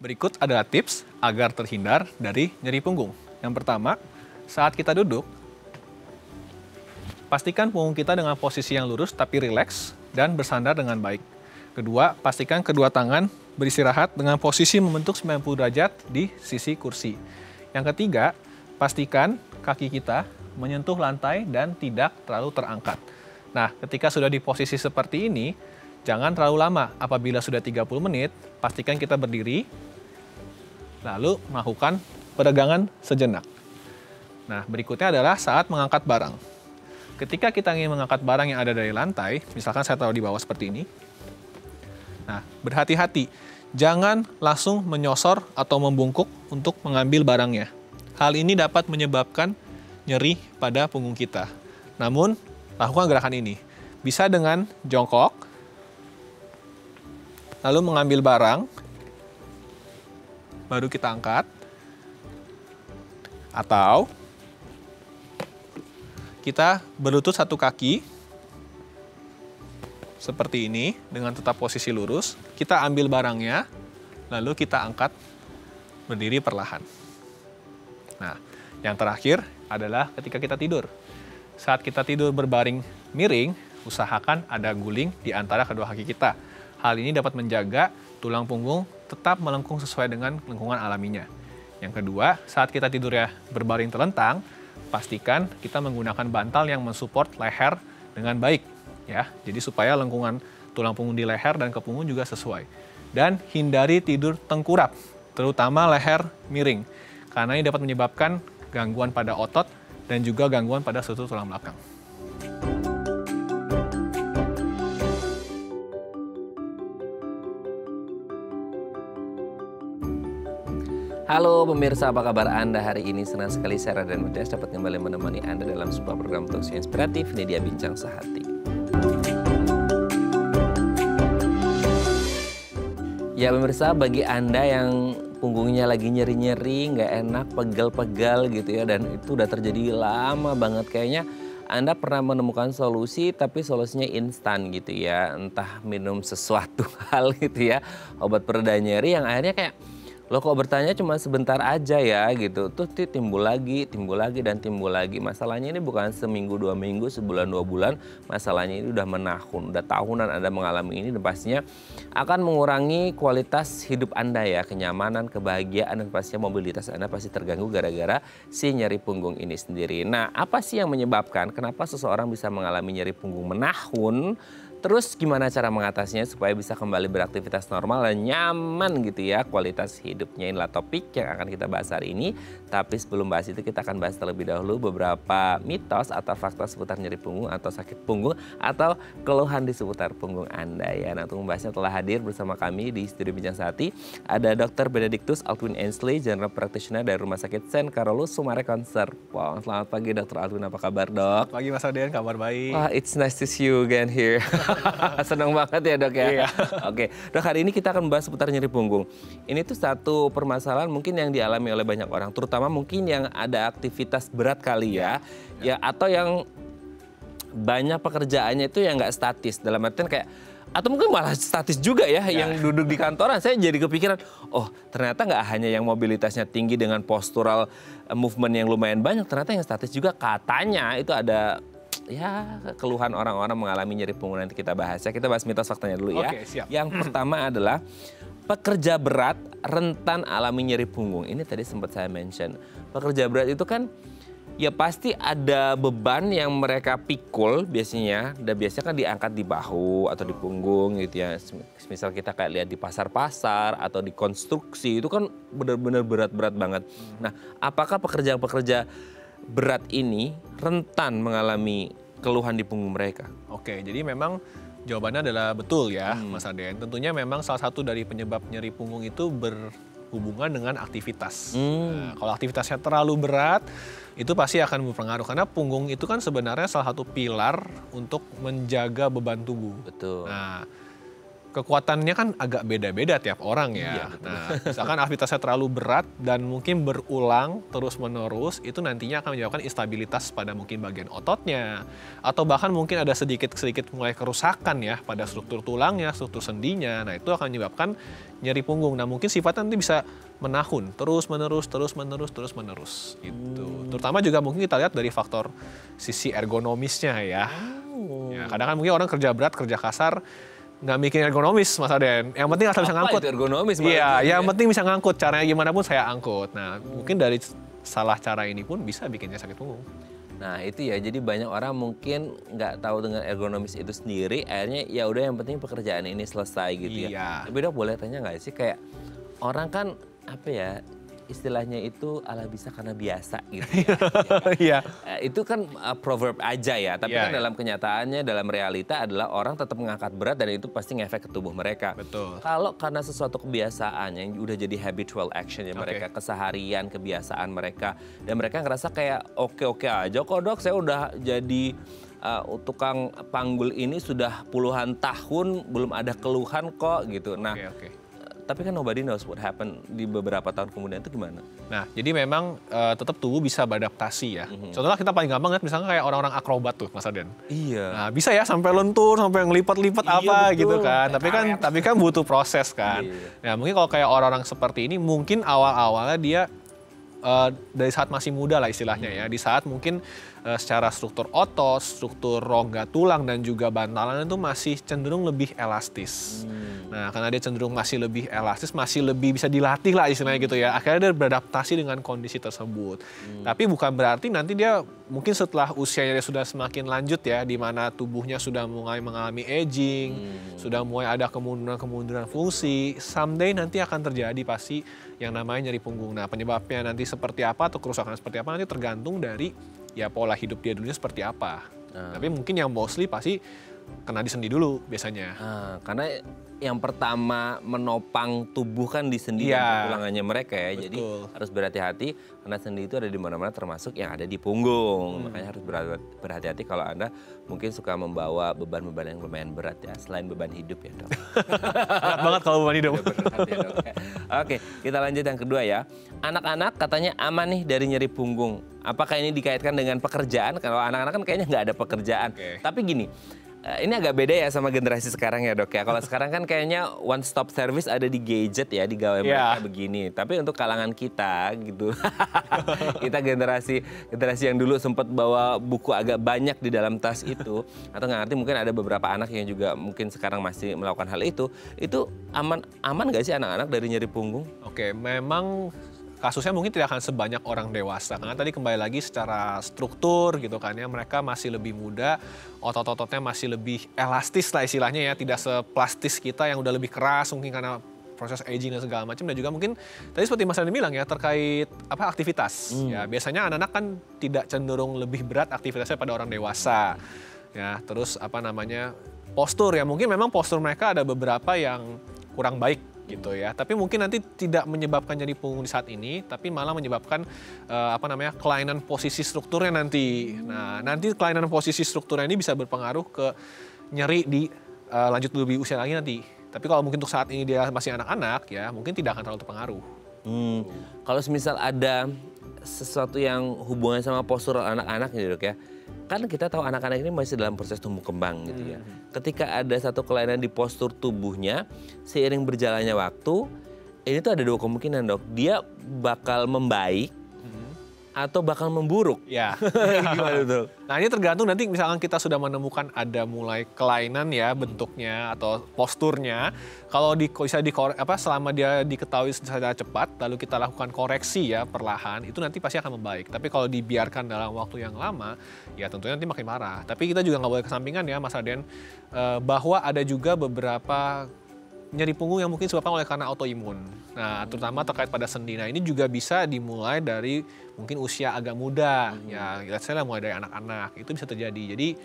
Berikut adalah tips agar terhindar dari nyeri punggung. Yang pertama, saat kita duduk, pastikan punggung kita dengan posisi yang lurus tapi rileks dan bersandar dengan baik. Kedua, pastikan kedua tangan beristirahat dengan posisi membentuk 90 derajat di sisi kursi. Yang ketiga, pastikan kaki kita menyentuh lantai dan tidak terlalu terangkat. Nah, ketika sudah di posisi seperti ini, jangan terlalu lama. Apabila sudah 30 menit, pastikan kita berdiri, lalu melakukan peregangan sejenak. Nah, berikutnya adalah saat mengangkat barang. Ketika kita ingin mengangkat barang yang ada dari lantai, misalkan saya taruh di bawah seperti ini. Nah, berhati-hati, jangan langsung menyosor atau membungkuk untuk mengambil barangnya. Hal ini dapat menyebabkan nyeri pada punggung kita. Namun, lakukan gerakan ini. Bisa dengan jongkok, lalu mengambil barang, baru kita angkat, atau kita berlutut satu kaki, seperti ini, dengan tetap posisi lurus, kita ambil barangnya, lalu kita angkat, berdiri perlahan. Nah, yang terakhir adalah ketika kita tidur. Saat kita tidur berbaring miring, usahakan ada guling di antara kedua kaki kita. Hal ini dapat menjaga tulang punggung tetap melengkung sesuai dengan lengkungan alaminya. Yang kedua, saat kita tidur ya berbaring terlentang, pastikan kita menggunakan bantal yang mensupport leher dengan baik. Ya, jadi supaya lengkungan tulang punggung di leher dan ke punggung juga sesuai. Dan hindari tidur tengkurap, terutama leher miring. Karena ini dapat menyebabkan gangguan pada otot dan juga gangguan pada struktur tulang belakang. Halo pemirsa, apa kabar Anda hari ini? Senang sekali saya Raden Mudas dapat kembali menemani Anda dalam sebuah program talkshow inspiratif. Ini dia Bincang Sehati. Ya pemirsa, bagi Anda yang punggungnya lagi nyeri-nyeri, nggak enak, pegal-pegal gitu ya, dan itu udah terjadi lama banget, kayaknya Anda pernah menemukan solusi tapi solusinya instan gitu ya. Entah minum sesuatu hal gitu ya, obat pereda nyeri yang akhirnya kayak, lo kok bertanya cuma sebentar aja ya gitu. Tuh timbul lagi, dan timbul lagi. Masalahnya ini bukan seminggu, 2 minggu, sebulan, 2 bulan. Masalahnya ini udah menahun, udah tahunan Anda mengalami ini. Dan pastinya akan mengurangi kualitas hidup Anda ya. Kenyamanan, kebahagiaan, dan pastinya mobilitas Anda pasti terganggu gara-gara si nyeri punggung ini sendiri. Nah, apa sih yang menyebabkan kenapa seseorang bisa mengalami nyeri punggung menahun? Terus gimana cara mengatasinya supaya bisa kembali beraktivitas normal dan nyaman gitu ya kualitas hidupnya. Inilah topik yang akan kita bahas hari ini. Tapi sebelum bahas itu kita akan bahas terlebih dahulu beberapa mitos atau fakta seputar nyeri punggung atau sakit punggung atau keluhan di seputar punggung Anda ya. Nah, untuk membahasnya telah hadir bersama kami di Studio Bincang Sehati ada Dr. Benedictus Altwin Ainsley, General Practitioner dari Rumah Sakit St. Carolus Sumarekon Serpong. Selamat pagi Dr. Altwin, apa kabar dok? Selamat pagi Mas Raden, kabar baik. Wah, it's nice to see you again here. Senang banget ya dok ya. Iya. Oke, dok, hari ini kita akan bahas seputar nyeri punggung. Ini tuh satu permasalahan mungkin yang dialami oleh banyak orang, terutama mungkin yang ada aktivitas berat kali ya, atau yang banyak pekerjaannya itu yang nggak statis. Dalam artian kayak, atau mungkin malah statis juga ya, yang duduk di kantoran. Saya jadi kepikiran, oh ternyata nggak hanya yang mobilitasnya tinggi dengan postural movement yang lumayan banyak, ternyata yang statis juga katanya itu ada ya keluhan orang-orang mengalami nyeri punggung. Nanti kita bahas ya. Kita bahas mitos faktanya dulu ya. Oke, siap. Yang pertama adalah pekerja berat rentan alami nyeri punggung. Ini tadi sempat saya mention. Pekerja berat itu kan ya pasti ada beban yang mereka pikul biasanya. Dan biasanya kan diangkat di bahu atau di punggung gitu ya. Misal kita kayak lihat di pasar-pasar atau di konstruksi itu kan benar-benar berat-berat banget. Nah, apakah pekerja-pekerja berat ini rentan mengalami keluhan di punggung mereka? Oke, jadi memang jawabannya adalah betul ya Mas Raden. Tentunya memang salah satu dari penyebab nyeri punggung itu berhubungan dengan aktivitas. Nah, kalau aktivitasnya terlalu berat, itu pasti akan berpengaruh. Karena punggung itu kan sebenarnya salah satu pilar untuk menjaga beban tubuh. Betul. Nah, kekuatannya kan agak beda-beda tiap orang ya. Nah, misalkan aktivitasnya terlalu berat dan mungkin berulang terus-menerus, itu nantinya akan menyebabkan instabilitas pada mungkin bagian ototnya. Atau bahkan mungkin ada sedikit-sedikit mulai kerusakan ya pada struktur tulangnya, struktur sendinya. Nah, itu akan menyebabkan nyeri punggung. Nah, mungkin sifatnya nanti bisa menahun, terus-menerus gitu. Terutama juga mungkin kita lihat dari faktor sisi ergonomisnya ya. Ya, kadang kan mungkin orang kerja berat, kerja kasar, nggak mikir ergonomis, Mas Aden. Yang penting asal bisa ngangkut. Itu ergonomis? Iya, yang penting bisa ngangkut. Caranya gimana pun saya angkut. Nah, mungkin dari salah cara ini pun bisa bikinnya sakit punggung. Nah itu ya, jadi banyak orang mungkin nggak tahu dengan ergonomis itu sendiri, akhirnya ya udah yang penting pekerjaan ini selesai gitu ya. Iya. Tapi Dok, boleh tanya nggak sih, kayak orang kan apa ya, istilahnya itu ala bisa karena biasa gitu ya. Iya. Itu kan proverb aja ya, tapi Iya, kan iya. dalam kenyataannya, dalam realita adalah orang tetap mengangkat berat dan itu pasti ngefek ke tubuh mereka. Betul. Kalau karena sesuatu kebiasaan yang udah jadi habitual action ya mereka, Oke. keseharian, kebiasaan mereka, dan mereka ngerasa kayak oke-oke aja kok Dok, saya udah jadi tukang panggul ini sudah puluhan tahun belum ada keluhan kok gitu. Nah, Oke. tapi kan nobody knows what happen di beberapa tahun kemudian itu gimana? Nah, jadi memang tetap tubuh bisa beradaptasi ya. Contohnya kita paling gampang lihat misalnya kayak orang-orang akrobat tuh, Mas Aden. Iya. Nah, bisa ya sampai lentur, sampai ngelipat-lipat Iya, apa betul. gitu kan. Kayak Tapi kan butuh proses kan. Iya. Nah, mungkin kalau kayak orang-orang seperti ini mungkin awal-awalnya dia dari saat masih muda lah istilahnya ya. Di saat mungkin secara struktur otot, struktur rongga tulang dan juga bantalan itu masih cenderung lebih elastis. Nah, karena dia cenderung masih lebih elastis, masih lebih bisa dilatih lah istilahnya gitu ya. Akhirnya dia beradaptasi dengan kondisi tersebut. Tapi bukan berarti nanti dia mungkin setelah usianya dia sudah semakin lanjut ya, di mana tubuhnya sudah mulai mengalami aging, sudah mulai ada kemunduran fungsi, someday nanti akan terjadi pasti yang namanya nyeri punggung. Nah, penyebabnya nanti seperti apa atau kerusakan seperti apa nanti tergantung dari ya pola hidup dia dulunya seperti apa. Tapi mungkin yang mostly pasti kena di sendi dulu biasanya. Karena yang pertama menopang tubuh kan di sendi Iya. dan tulangannya mereka ya. Jadi Betul. harus berhati-hati karena sendi itu ada di mana-mana termasuk yang ada di punggung. Makanya harus berhati-hati kalau Anda mungkin suka membawa beban-beban yang lumayan berat ya. Selain beban hidup ya Dok. Berat banget kalau beban hidup. Berat ya, Dok. Oke, kita lanjut yang kedua ya. Anak-anak katanya aman nih dari nyeri punggung. Apakah ini dikaitkan dengan pekerjaan? Kalau anak-anak kan kayaknya nggak ada pekerjaan. Oke. Tapi gini, ini agak beda ya sama generasi sekarang ya Dok ya. Kalau sekarang kan kayaknya one stop service ada di gadget ya, di gawai mereka begini. Tapi untuk kalangan kita gitu, kita generasi yang dulu sempat bawa buku agak banyak di dalam tas itu, atau nggak ngerti mungkin ada beberapa anak yang juga mungkin sekarang masih melakukan hal itu aman nggak sih anak-anak dari nyeri punggung? Oke, memang kasusnya mungkin tidak akan sebanyak orang dewasa. Karena tadi kembali lagi secara struktur gitu kan ya, mereka masih lebih muda, otot-ototnya masih lebih elastis lah istilahnya ya, tidak seplastis kita yang udah lebih keras mungkin karena proses aging dan segala macam. Dan juga mungkin tadi seperti Mas Andi bilang ya, terkait aktivitas. Ya, biasanya anak-anak kan tidak cenderung lebih berat aktivitasnya pada orang dewasa. Ya, terus postur ya, mungkin memang postur mereka ada beberapa yang kurang baik gitu ya. Tapi mungkin nanti tidak menyebabkan nyeri punggung di saat ini, tapi malah menyebabkan kelainan posisi strukturnya nanti. Nah, nanti kelainan posisi strukturnya ini bisa berpengaruh ke nyeri di lanjut lebih usia lagi nanti. Tapi kalau mungkin untuk saat ini dia masih anak-anak ya, mungkin tidak akan terlalu terpengaruh. Kalau misal ada sesuatu yang hubungannya sama postur anak-anak nih Dok ya. Kan kita tahu anak-anak ini masih dalam proses tumbuh kembang gitu ya. Ketika ada satu kelainan di postur tubuhnya, seiring berjalannya waktu, ini tuh ada dua kemungkinan Dok. Dia bakal membaik atau bakal memburuk. Ya. Gimana tuh? Nah, ini tergantung nanti misalkan kita sudah menemukan ada mulai kelainan ya bentuknya atau posturnya. Kalau bisa selama dia diketahui secara cepat, lalu kita lakukan koreksi ya perlahan, itu nanti pasti akan membaik. Tapi kalau dibiarkan dalam waktu yang lama, ya tentunya nanti makin parah. Tapi kita juga nggak boleh kesampingan ya Mas Raden, bahwa ada juga beberapa nyeri punggung yang mungkin disebabkan oleh karena autoimun. Nah, terutama terkait pada sendi. Nah, ini juga bisa dimulai dari mungkin usia agak muda. Ya, let's say lah mulai dari anak-anak. Itu bisa terjadi. Jadi,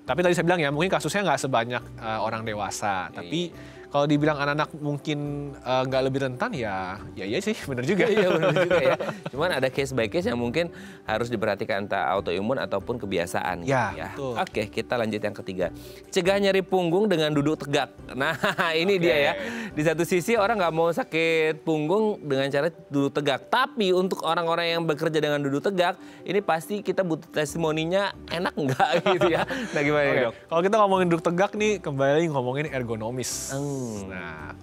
tapi tadi saya bilang ya, mungkin kasusnya nggak sebanyak orang dewasa. Tapi Kalau dibilang anak-anak mungkin nggak lebih rentan ya iya sih bener juga. Iya benar juga ya. Cuman ada case by case yang mungkin harus diperhatikan entah autoimun ataupun kebiasaan. Ya, gitu ya. betul. Oke, kita lanjut yang ketiga. Cegah nyeri punggung dengan duduk tegak. Nah ini dia ya. Di satu sisi orang nggak mau sakit punggung dengan cara duduk tegak. Tapi untuk orang-orang yang bekerja dengan duduk tegak, ini pasti kita butuh testimoninya enak nggak gitu ya. Nah gimana Oke, dok? kalau kita ngomongin duduk tegak nih kembali ngomongin ergonomis. Nah,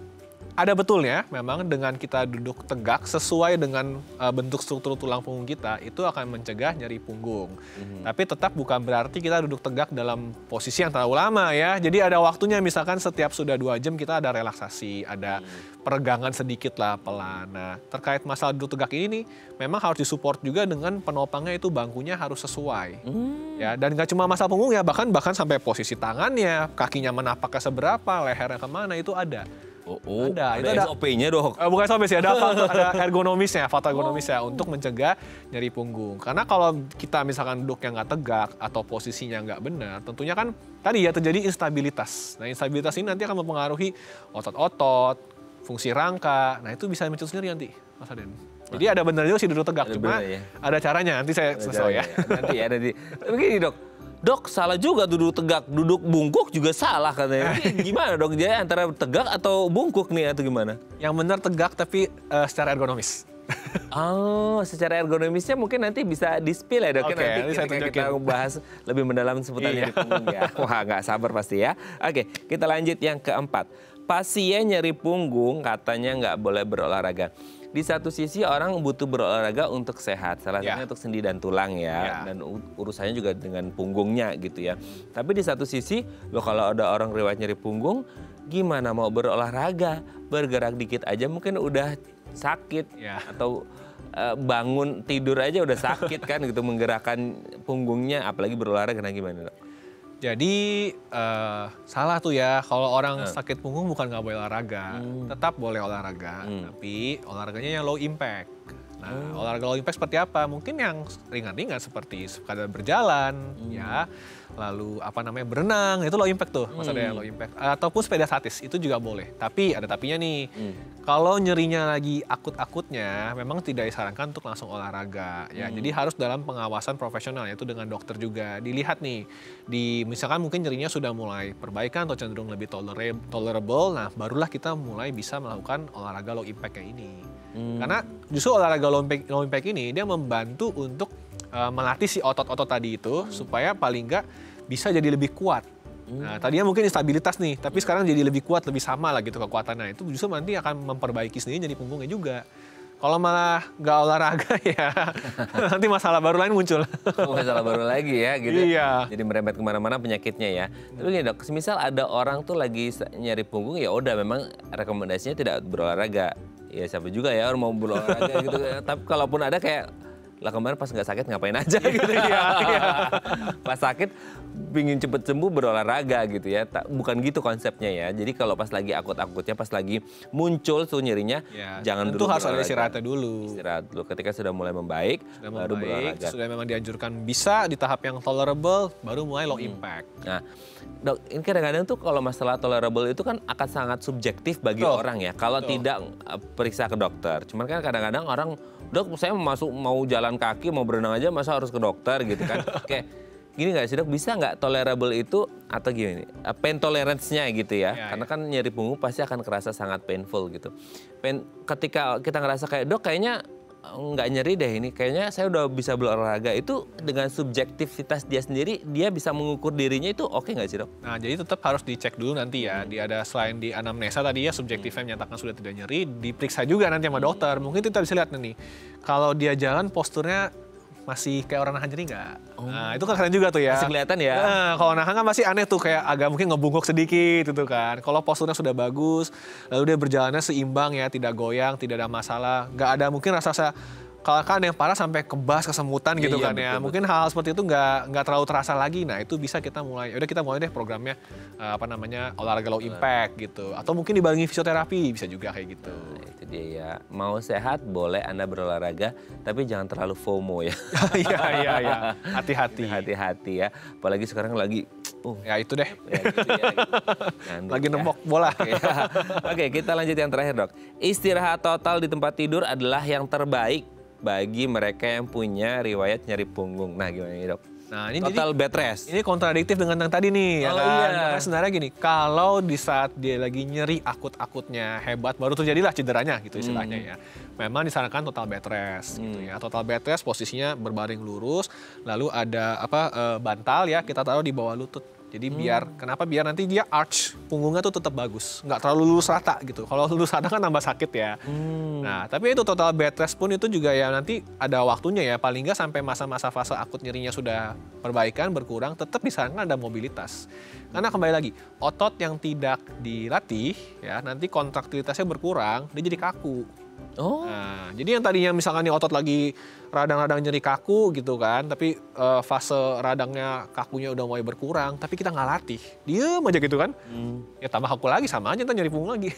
ada betulnya memang dengan kita duduk tegak sesuai dengan bentuk struktur tulang punggung kita itu akan mencegah nyeri punggung. Tapi tetap bukan berarti kita duduk tegak dalam posisi yang terlalu lama ya. Jadi ada waktunya misalkan setiap sudah 2 jam kita ada relaksasi, ada peregangan sedikit lah pelan. Nah, terkait masalah duduk tegak ini nih memang harus disupport juga dengan penopangnya itu bangkunya harus sesuai. Ya, dan nggak cuma masalah punggung ya, bahkan sampai posisi tangannya, kakinya menapaknya seberapa, lehernya kemana itu ada. Ada SOP-nya dok. Bukan SOP sih, ada ergonomisnya, faktor ergonomisnya untuk mencegah nyeri punggung. Karena kalau kita misalkan duduk yang nggak tegak atau posisinya nggak benar, tentunya kan tadi ya terjadi instabilitas. Nah instabilitas ini nanti akan mempengaruhi otot-otot, fungsi rangka. Nah itu bisa muncul sendiri nanti, Mas Aden. Jadi ada benar juga sih duduk tegak, cuma ada caranya. Nanti saya selesai ya. Nanti ada di. Begini dok salah juga duduk tegak, duduk bungkuk juga salah katanya. Gimana dok? Jadi antara tegak atau bungkuk nih atau gimana? Yang benar tegak tapi secara ergonomis. Oh, secara ergonomisnya mungkin nanti bisa di-spill ya dok. Oke, Nanti nanti saya kita tunjukin. bahas lebih mendalam seputar nyeri punggung ya. Wah nggak sabar pasti ya. Oke, kita lanjut yang keempat. Pasien nyeri punggung katanya nggak boleh berolahraga. Di satu sisi orang butuh berolahraga untuk sehat, salah satunya untuk sendi dan tulang ya, dan urusannya juga dengan punggungnya gitu ya. Tapi di satu sisi, loh kalau ada orang riwayat nyeri punggung, gimana mau berolahraga? Bergerak dikit aja mungkin udah sakit atau bangun tidur aja udah sakit kan gitu menggerakkan punggungnya, apalagi berolahraga. Nah gimana dok? Jadi salah tuh ya kalau orang sakit punggung bukan nggak boleh olahraga, tetap boleh olahraga, tapi olahraganya yang low impact. Nah, olahraga low impact seperti apa? Mungkin yang ringan-ringan seperti sekadar berjalan, ya, lalu apa namanya berenang, itu low impact tuh, maksudnya yang low impact. Ataupun sepeda statis itu juga boleh. Tapi ada tapinya nih, kalau nyerinya lagi akut-akutnya, memang tidak disarankan untuk langsung olahraga. Ya, jadi harus dalam pengawasan profesional, yaitu dengan dokter juga. Dilihat nih, misalkan mungkin nyerinya sudah mulai perbaikan atau cenderung lebih tolerable, nah barulah kita mulai bisa melakukan olahraga low impact kayak ini. Karena justru olahraga low impact ini dia membantu untuk melatih si otot-otot tadi itu supaya paling nggak bisa jadi lebih kuat. Nah, tadinya mungkin instabilitas nih, tapi sekarang jadi lebih kuat, lebih sama lah gitu kekuatannya. Itu justru nanti akan memperbaiki sendiri jadi punggungnya juga. Kalau malah nggak olahraga ya nanti masalah baru lain muncul. Masalah baru lagi ya gitu. Iya. Jadi merembet kemana-mana penyakitnya ya. Tapi gini dok, misal ada orang tuh lagi nyari punggung ya udah memang rekomendasinya tidak berolahraga. Ya siapa juga ya orang mau berolahraga gitu. Tapi kalaupun ada kayak lah kemarin pas nggak sakit ngapain aja gitu ya. Pas sakit pingin cepet sembuh berolahraga gitu ya. Bukan gitu konsepnya ya. Jadi kalau pas lagi akut-akutnya, pas lagi muncul tuh nyerinya, jangan dulu harus ada berolahraga. istirahatnya dulu. Istirahat dulu. Ketika sudah mulai membaik, baru berolahraga. Sudah memang dianjurkan bisa di tahap yang tolerable, baru mulai low impact. Nah, dok, ini kadang-kadang tuh kalau masalah tolerable itu kan akan sangat subjektif bagi orang ya. Kalau tidak periksa ke dokter. Cuman kan kadang-kadang orang, dok saya mau jalan kaki, mau berenang aja masa harus ke dokter gitu kan. Oke, gini nggak sih dok, bisa nggak tolerable itu atau gini, pain tolerance-nya gitu ya. Karena kan nyeri punggung pasti akan kerasa sangat painful gitu. Ketika kita ngerasa kayak, dok kayaknya nggak nyeri deh ini, kayaknya saya udah bisa berolahraga, itu dengan subjektivitas dia sendiri, dia bisa mengukur dirinya itu oke nggak sih dok? Nah jadi tetap harus dicek dulu nanti ya, ada selain di anamnesa tadi ya subjektifnya menyatakan sudah tidak nyeri, diperiksa juga nanti sama dokter, mungkin kita bisa lihat nih, kalau dia jalan posturnya masih kayak orang nahan nyeri nggak? Nah itu kan keren juga tuh ya. Masih kelihatan ya? Nah, kalau nahan kan masih aneh tuh, kayak agak mungkin ngebungkuk sedikit gitu kan. Kalau posturnya sudah bagus, lalu dia berjalannya seimbang ya, tidak goyang, tidak ada masalah. Nggak ada mungkin rasa kalau kan yang parah sampai kebas, kesemutan gitu kan ya. Betul, mungkin hal seperti itu nggak terlalu terasa lagi. Nah itu bisa kita mulai, udah kita mulai deh programnya olahraga low impact gitu. Atau mungkin dibarengi fisioterapi, bisa juga kayak gitu. Nah, itu dia ya. Mau sehat boleh Anda berolahraga, tapi jangan terlalu FOMO ya. Iya. Hati-hati. Hati-hati ya. Apalagi sekarang lagi Ya itu deh. Ya, gitu ya, gitu. Ngandung, Lagi ya. nembok bola. Oke. Oke, kita lanjut yang terakhir, Dok. Istirahat total di tempat tidur adalah yang terbaik bagi mereka yang punya riwayat nyeri punggung. Nah, gimana nih, Dok? Nah, ini Total bed rest. ini kontradiktif dengan yang tadi nih, ya Oh, kan? iya. Karena sebenarnya gini, kalau di saat dia lagi nyeri akut-akutnya hebat, baru terjadilah cederanya gitu istilahnya ya. Memang disarankan total bed rest gitu ya. Total bed rest posisinya berbaring lurus, lalu ada bantal ya, kita taruh di bawah lutut. Jadi kenapa? Biar nanti dia arch punggungnya tuh tetap bagus, nggak terlalu lurus rata gitu. Kalau lurus rata kan nambah sakit ya. Nah, tapi itu total bed rest pun itu juga ya nanti ada waktunya ya. Paling nggak sampai masa-masa fase akut nyerinya sudah perbaikan, berkurang, tetap disarankan ada mobilitas. Karena kembali lagi, otot yang tidak dilatih ya nanti kontraktilitasnya berkurang, dia jadi kaku. Oh, Nah, jadi yang tadinya misalkan nih otot lagi radang-radang nyeri kaku gitu kan, tapi fase radangnya kakunya udah mulai berkurang, tapi kita nggak latih, diem aja gitu kan, ya tambah kaku lagi sama aja ntar nyeri punggung lagi.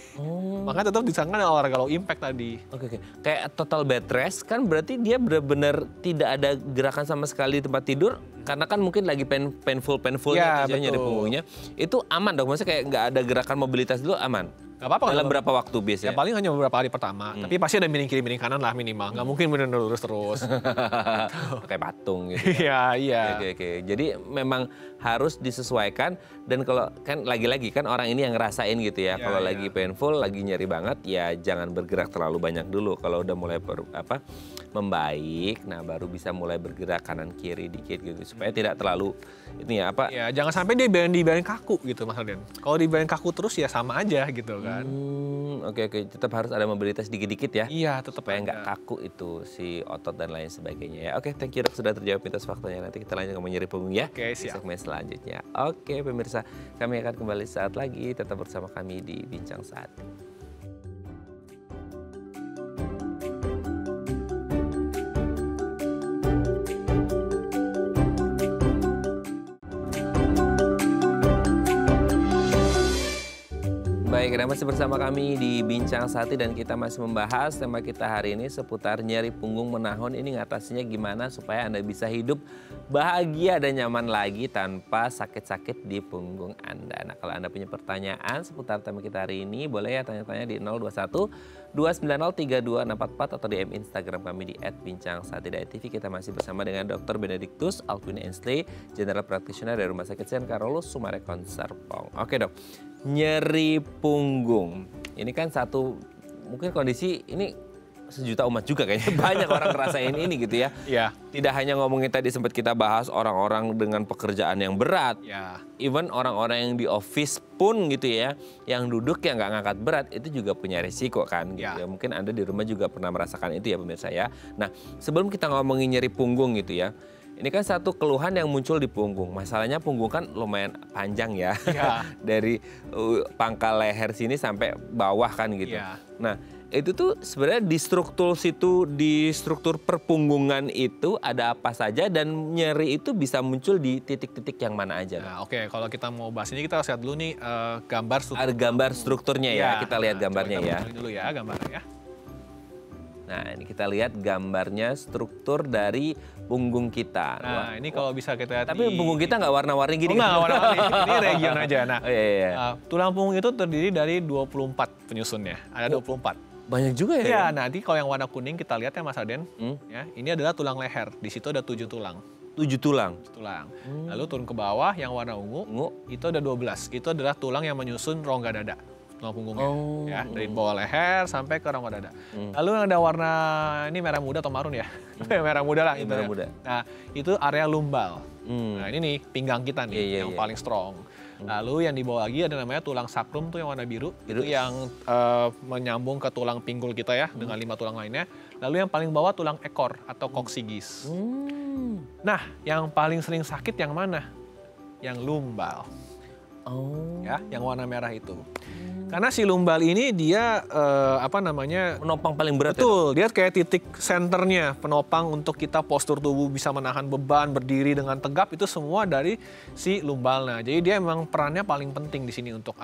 Makanya tetap disarankan olahraga low impact tadi. oke. Kayak total bed rest kan berarti dia benar-benar tidak ada gerakan sama sekali di tempat tidur karena kan mungkin lagi painful Ya, gitu ya, nyeri betul. punggungnya. Itu aman, Dok. Maksudnya kayak nggak ada gerakan mobilitas dulu aman. Gak apa-apa. Dalam berapa waktu Ya biasanya? paling hanya beberapa hari pertama, tapi pasti ada miring kiri miring kanan lah minimal, nggak mungkin benar lurus terus. Kayak patung gitu. Iya, iya. Oke. Jadi memang harus disesuaikan dan kalau kan lagi-lagi kan orang ini yang ngerasain gitu ya. Ya, Kalau ya. lagi painful, lagi nyeri banget ya jangan bergerak terlalu banyak dulu. Kalau udah mulai membaik, nah baru bisa mulai bergerak kanan kiri dikit gitu supaya tidak terlalu ini ya apa. Ya jangan sampai dia dibiarin kaku gitu Mas Arden. Kalau dibiarin kaku terus ya sama aja gitu kan. Oke. Tetap harus ada mobilitas dikit-dikit ya. Iya, tetap Supaya ada. nggak kaku itu si otot dan lain sebagainya ya. Oke, thank you, Dok, sudah terjawab mitos faktanya. Nanti kita lanjut ngomong nyeri punggung ya. Oke, Di siap. segmen selanjutnya. Oke, pemirsa, kami akan kembali saat lagi. Tetap bersama kami di Bincang Saat. Baik, Anda masih bersama kami di Bincang Sati dan kita masih membahas tema kita hari ini seputar nyeri punggung menahun. Ini ngatasinya gimana supaya Anda bisa hidup bahagia dan nyaman lagi tanpa sakit-sakit di punggung Anda. Nah, kalau Anda punya pertanyaan seputar tema kita hari ini, boleh ya tanya-tanya di 021 290 3244 atau DM Instagram kami di @bincang_sati.tv. Kita masih bersama dengan Dr. Benedictus Alvin Ensley, General Practitioner dari Rumah Sakit Sen Carolus Sumarekon Serpong. Oke, Dok. Nyeri punggung. Ini kan satu mungkin kondisi ini sejuta umat juga kayaknya banyak orang ngerasain ini gitu ya. Iya. Tidak hanya ngomongin tadi sempat kita bahas orang-orang dengan pekerjaan yang berat. Ya. Even orang-orang yang di office pun gitu ya, yang duduk yang nggak ngangkat berat itu juga punya risiko kan gitu ya. Mungkin Anda di rumah juga pernah merasakan itu ya pemirsa ya. Nah, sebelum kita ngomongin nyeri punggung gitu ya. Ini kan satu keluhan yang muncul di punggung. Masalahnya punggung kan lumayan panjang ya. Iya. Dari pangkal leher sini sampai bawah kan gitu. Iya. Nah, itu tuh sebenarnya di struktur perpunggungan itu ada apa saja dan nyeri itu bisa muncul di titik-titik yang mana aja. Nah, oke, kalau kita mau bahas ini kita lihat dulu nih gambar struktur. Ada gambar strukturnya ya, kita lihat gambarnya coba ya. kita dulu ya gambarnya ya. Nah, ini kita lihat gambarnya struktur dari punggung kita. Nah, ini kalau bisa kita lihat Tapi punggung kita nggak warna-warni gini. nggak warna-warni. Ini region aja. Nah, Oh, iya. tulang punggung itu terdiri dari 24 penyusunnya. Ada 24. Banyak juga ya. Ya, nanti kalau yang warna kuning kita lihat ya Mas Aden. Ya, ini adalah tulang leher. Di situ ada 7 tulang. 7 tulang. Lalu turun ke bawah yang warna ungu, Ungu. itu ada 12. Itu adalah tulang yang menyusun rongga dada. Tulang punggungnya. Oh. Ya, dari bawah leher sampai ke rongga dada. Lalu yang ada warna ini merah muda atau marun ya? Merah muda lah. Iya, itu merah ya. muda. Nah, itu area lumbal. Nah, ini nih pinggang kita nih Iya, yang iya. paling strong. Lalu yang di bawah lagi ada namanya tulang sacrum tuh yang warna biru. Biru. Itu yang menyambung ke tulang pinggul kita ya dengan 5 tulang lainnya. Lalu yang paling bawah tulang ekor atau coccygeus. Nah, yang paling sering sakit yang mana? Yang lumbal. Oh. Ya, yang warna merah itu. Karena si lumbal ini dia Penopang paling berat ya. betul, dia kayak titik senternya penopang untuk kita postur tubuh bisa menahan beban, berdiri dengan tegap itu semua dari si lumbal. Nah, jadi dia memang perannya paling penting di sini untuk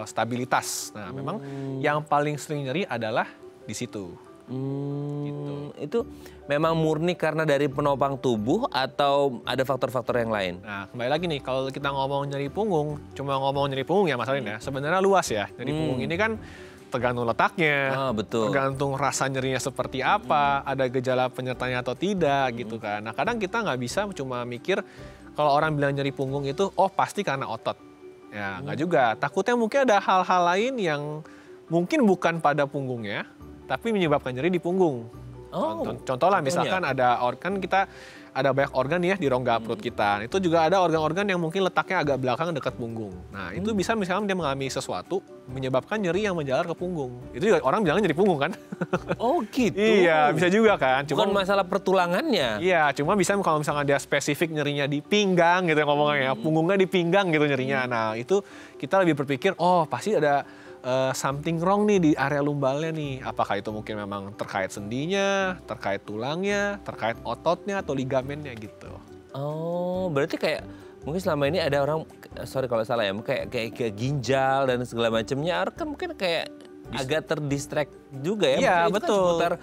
stabilitas. Nah, memang yang paling sering nyeri adalah di situ. Gitu. Itu memang murni karena dari penopang tubuh atau ada faktor-faktor yang lain? Nah, kembali lagi nih, kalau kita ngomong nyeri punggung, cuma ngomong nyeri punggung ya Mas Alin ya, sebenarnya luas ya. Nyeri punggung ini kan tergantung letaknya, Betul. tergantung rasa nyerinya seperti apa, ada gejala penyertanya atau tidak gitu kan. Nah, kadang kita nggak bisa cuma mikir kalau orang bilang nyeri punggung itu, oh pasti karena otot. Ya, nggak juga. Takutnya mungkin ada hal-hal lain yang mungkin bukan pada punggungnya, tapi menyebabkan nyeri di punggung. Contoh lah misalkan kan kita ada banyak organ ya di rongga perut kita. Itu juga ada organ-organ yang mungkin letaknya agak belakang dekat punggung. Nah, itu bisa misalkan dia mengalami sesuatu menyebabkan nyeri yang menjalar ke punggung. Itu juga orang bilangnya nyeri punggung kan? Oh gitu. Iya, bisa juga kan. Bukan masalah pertulangannya. Iya, cuma bisa kalau misalkan dia spesifik nyerinya di pinggang gitu ngomongnya ya. Punggungnya di pinggang gitu nyerinya. Nah, itu kita lebih berpikir, oh pasti ada something wrong nih di area lumbalnya nih. Apakah itu mungkin memang terkait sendinya, terkait tulangnya, terkait ototnya atau ligamennya gitu. Oh, berarti kayak mungkin selama ini ada orang, sorry kalau salah ya, kayak ginjal dan segala macamnya, kan mungkin kayak agak terdistract juga ya. Iya, betul. Kan seputar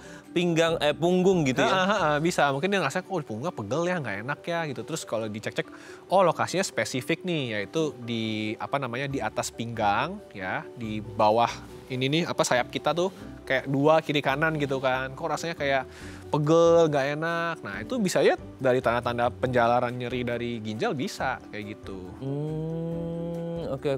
punggung gitu ya. Bisa, mungkin dia ngerasa kok punggungnya pegel ya, nggak enak ya gitu. Terus kalau dicek-cek, oh lokasinya spesifik nih, yaitu di di atas pinggang ya, di bawah ini nih sayap kita tuh kayak dua kiri kanan gitu kan. Kok rasanya kayak pegel, nggak enak. Nah itu bisa ya dari tanda-tanda penjalaran nyeri dari ginjal bisa kayak gitu. Oke.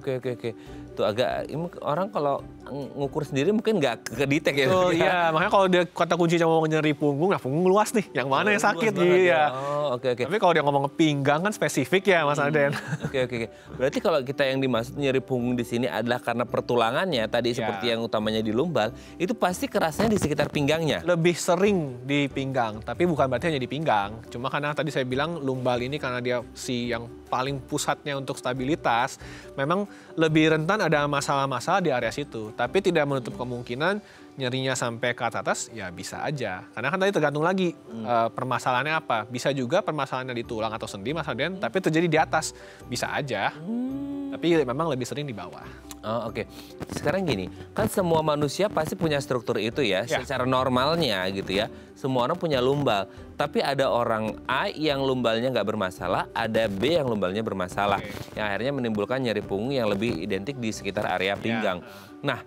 Tuh agak orang kalau ngukur sendiri mungkin nggak kedetek ya. Oh iya, makanya kalau dia kata kunci mau nyeri punggung, nah punggung luas nih. Yang mana yang sakit gitu ya. Oh, oke. Tapi kalau dia ngomong pinggang kan spesifik ya Mas Aden. Oke. Berarti kalau kita yang dimaksud nyeri punggung di sini adalah karena pertulangannya tadi seperti yang utamanya di lumbal, itu pasti kerasnya di sekitar pinggangnya. Lebih sering di pinggang, tapi bukan berarti hanya di pinggang. Cuma karena tadi saya bilang lumbal ini karena dia yang paling pusatnya untuk stabilitas, memang lebih rentan ada masalah-masalah di area situ. Tapi tidak menutup kemungkinan nyerinya sampai ke atas, ya bisa aja. Karena kan tadi tergantung lagi permasalahannya apa. Bisa juga permasalahannya di tulang atau sendi Mas Arden, tapi terjadi di atas. Bisa aja, tapi memang lebih sering di bawah. Oh, oke. Sekarang gini, kan semua manusia pasti punya struktur itu ya, secara normalnya gitu ya. Semua orang punya lumbal, tapi ada orang A yang lumbalnya nggak bermasalah, ada B yang lumbalnya bermasalah, yang akhirnya menimbulkan nyeri punggung yang lebih identik di sekitar area pinggang. Nah,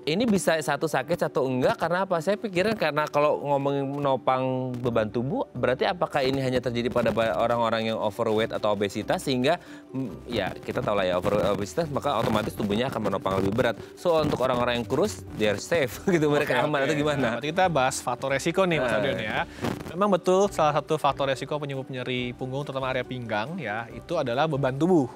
ini bisa satu sakit satu enggak karena apa? Saya pikirin karena kalau ngomongin menopang beban tubuh, berarti apakah ini hanya terjadi pada orang-orang yang overweight atau obesitas sehingga ya kita tahu lah ya obesitas maka otomatis tubuhnya akan menopang lebih berat. So untuk orang-orang yang kurus, they're safe gitu, mereka aman atau gimana? Nah, kita bahas faktor resiko nih Mas Arden ya. Memang betul salah satu faktor resiko penyebab nyeri punggung terutama area pinggang ya itu adalah beban tubuh.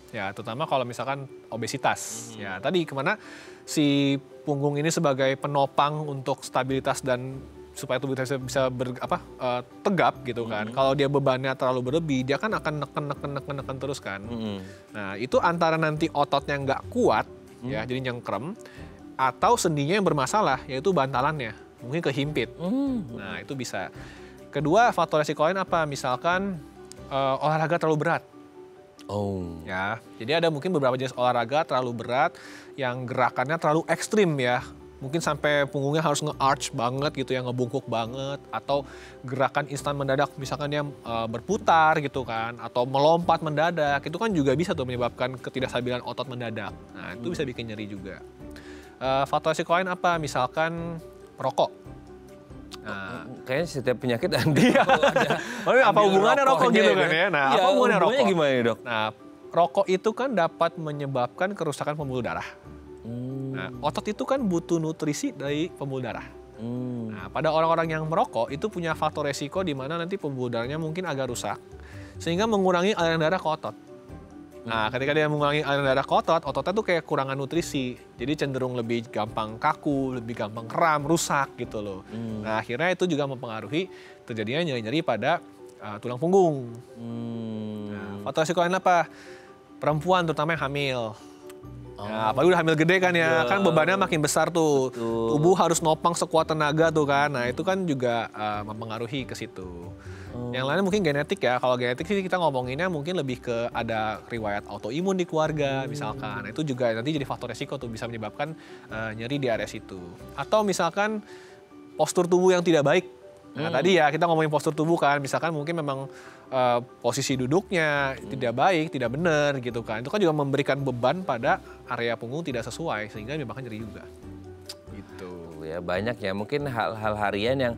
Ya, terutama kalau misalkan obesitas. Ya, tadi kemana si punggung ini sebagai penopang untuk stabilitas dan supaya tubuh kita bisa tegap gitu kan. Kalau dia bebannya terlalu berlebih, dia kan akan neken terus kan. Nah, itu antara nanti ototnya nggak kuat, ya jadi nyengkrem, atau sendinya yang bermasalah, yaitu bantalannya. Mungkin kehimpit. Nah, itu bisa. Kedua, faktor resiko lain apa? Misalkan olahraga terlalu berat. Ya, jadi ada mungkin beberapa jenis olahraga terlalu berat yang gerakannya terlalu ekstrim ya. Mungkin sampai punggungnya harus nge-arch banget gitu ya, ngebungkuk banget. Atau gerakan instan mendadak, misalkan dia berputar gitu kan. Atau melompat mendadak, itu kan juga bisa tuh menyebabkan ketidakstabilan otot mendadak. Nah, itu bisa bikin nyeri juga. Faktor resiko lain apa? Misalkan merokok. Nah, kayaknya setiap penyakit ada. Apa hubungannya rokok gitu kan ya? Nah, apa hubungannya rokok? Gimana nih, Dok? Nah, rokok itu kan dapat menyebabkan kerusakan pembuluh darah. Nah, otot itu kan butuh nutrisi dari pembuluh darah. Nah, pada orang-orang yang merokok itu punya faktor resiko di mana nanti pembuluh darahnya mungkin agak rusak, sehingga mengurangi aliran darah ke otot. Nah, ketika dia mengurangi aliran darah ke otot, ototnya tuh kayak kurangan nutrisi. Jadi cenderung lebih gampang kaku, lebih gampang kram, rusak gitu loh. Nah, akhirnya itu juga mempengaruhi terjadinya nyeri-nyeri pada tulang punggung. Nah, faktor resiko lain apa? Perempuan terutama yang hamil. Nah, apalagi udah hamil gede kan ya, kan bebannya makin besar tuh. Tubuh harus nopang sekuat tenaga tuh kan. Nah, itu kan juga mempengaruhi ke situ. Yang lainnya mungkin genetik ya. Kalau genetik sih kita ngomonginnya mungkin lebih ke ada riwayat autoimun di keluarga misalkan. Nah, itu juga nanti jadi faktor resiko tuh bisa menyebabkan nyeri di area situ. Atau misalkan postur tubuh yang tidak baik. Nah tadi ya kita ngomongin postur tubuh kan, misalkan mungkin memang posisi duduknya tidak baik, tidak benar gitu kan. Itu kan juga memberikan beban pada area punggung tidak sesuai sehingga menyebabkan nyeri juga. Gitu. Ya banyak ya, mungkin hal-hal harian yang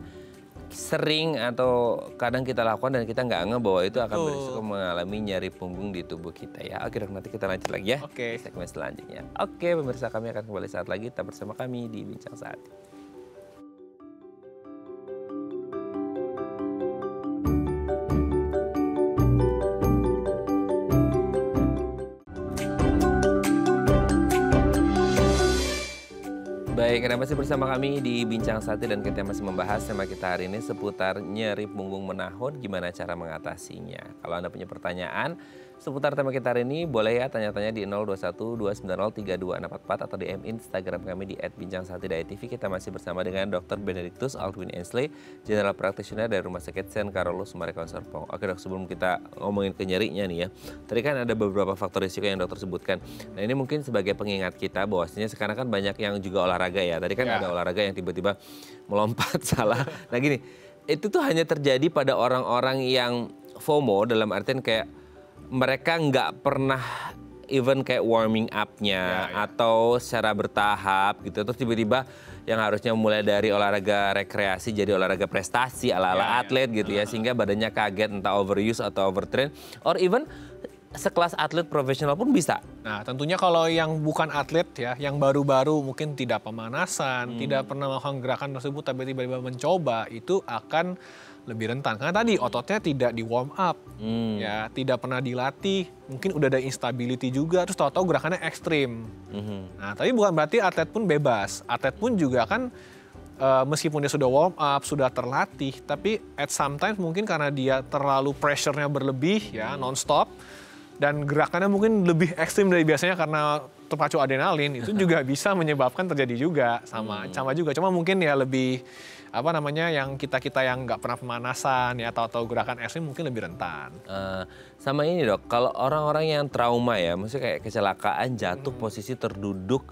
sering atau kadang kita lakukan dan kita nggak ngeh bahwa itu akan berisiko mengalami nyeri punggung di tubuh kita ya. Oke dok, nanti kita lanjut lagi ya di segmen selanjutnya. Oke pemirsa, kami akan kembali saat lagi, tetap bersama kami di Bincang Sehati. Baik, Anda masih bersama kami di Bincang Sehati dan kita masih membahas tema kita hari ini seputar nyeri punggung menahun, gimana cara mengatasinya. Kalau Anda punya pertanyaan seputar tema kita hari ini, boleh ya tanya-tanya di 021-290-3244 atau DM Instagram kami di @bincangSehati.tv. Kita masih bersama dengan Dr. Benedictus Aldwin Ensley, General Practitioner dari Rumah Sakit St. Carolus Sumarekon Serpong. Oke dok, sebelum kita ngomongin ke nyerinya nih ya, tadi kan ada beberapa faktor risiko yang dokter sebutkan. Nah ini mungkin sebagai pengingat kita bahwasanya sekarang kan banyak yang juga olahraga ya. Tadi kan ada olahraga yang tiba-tiba melompat salah. Nah gini, itu tuh hanya terjadi pada orang-orang yang FOMO, dalam artian kayak mereka nggak pernah even kayak warming up-nya atau secara bertahap gitu. Terus tiba-tiba yang harusnya mulai dari olahraga rekreasi jadi olahraga prestasi ala-ala atlet gitu ya. Sehingga badannya kaget entah overuse atau overtrain. Or even sekelas atlet profesional pun bisa. Nah tentunya kalau yang bukan atlet ya, yang baru-baru mungkin tidak pemanasan, tidak pernah melakukan gerakan tersebut tapi tiba-tiba mencoba, itu akan lebih rentan. Karena tadi ototnya tidak di warm up, ya tidak pernah dilatih, mungkin udah ada instability juga, terus tahu-tahu gerakannya ekstrim. Nah tapi bukan berarti atlet pun bebas. Atlet pun juga kan meskipun dia sudah warm up, sudah terlatih, tapi at sometimes mungkin karena dia terlalu pressure-nya berlebih ya, non-stop, dan gerakannya mungkin lebih ekstrim dari biasanya karena terpacu adrenalin, itu juga bisa menyebabkan terjadi juga sama juga. Cuma mungkin ya lebih yang kita yang nggak pernah pemanasan ya atau gerakan ekstrim mungkin lebih rentan. Sama ini dok, kalau orang-orang yang trauma ya, maksudnya kayak kecelakaan jatuh posisi terduduk,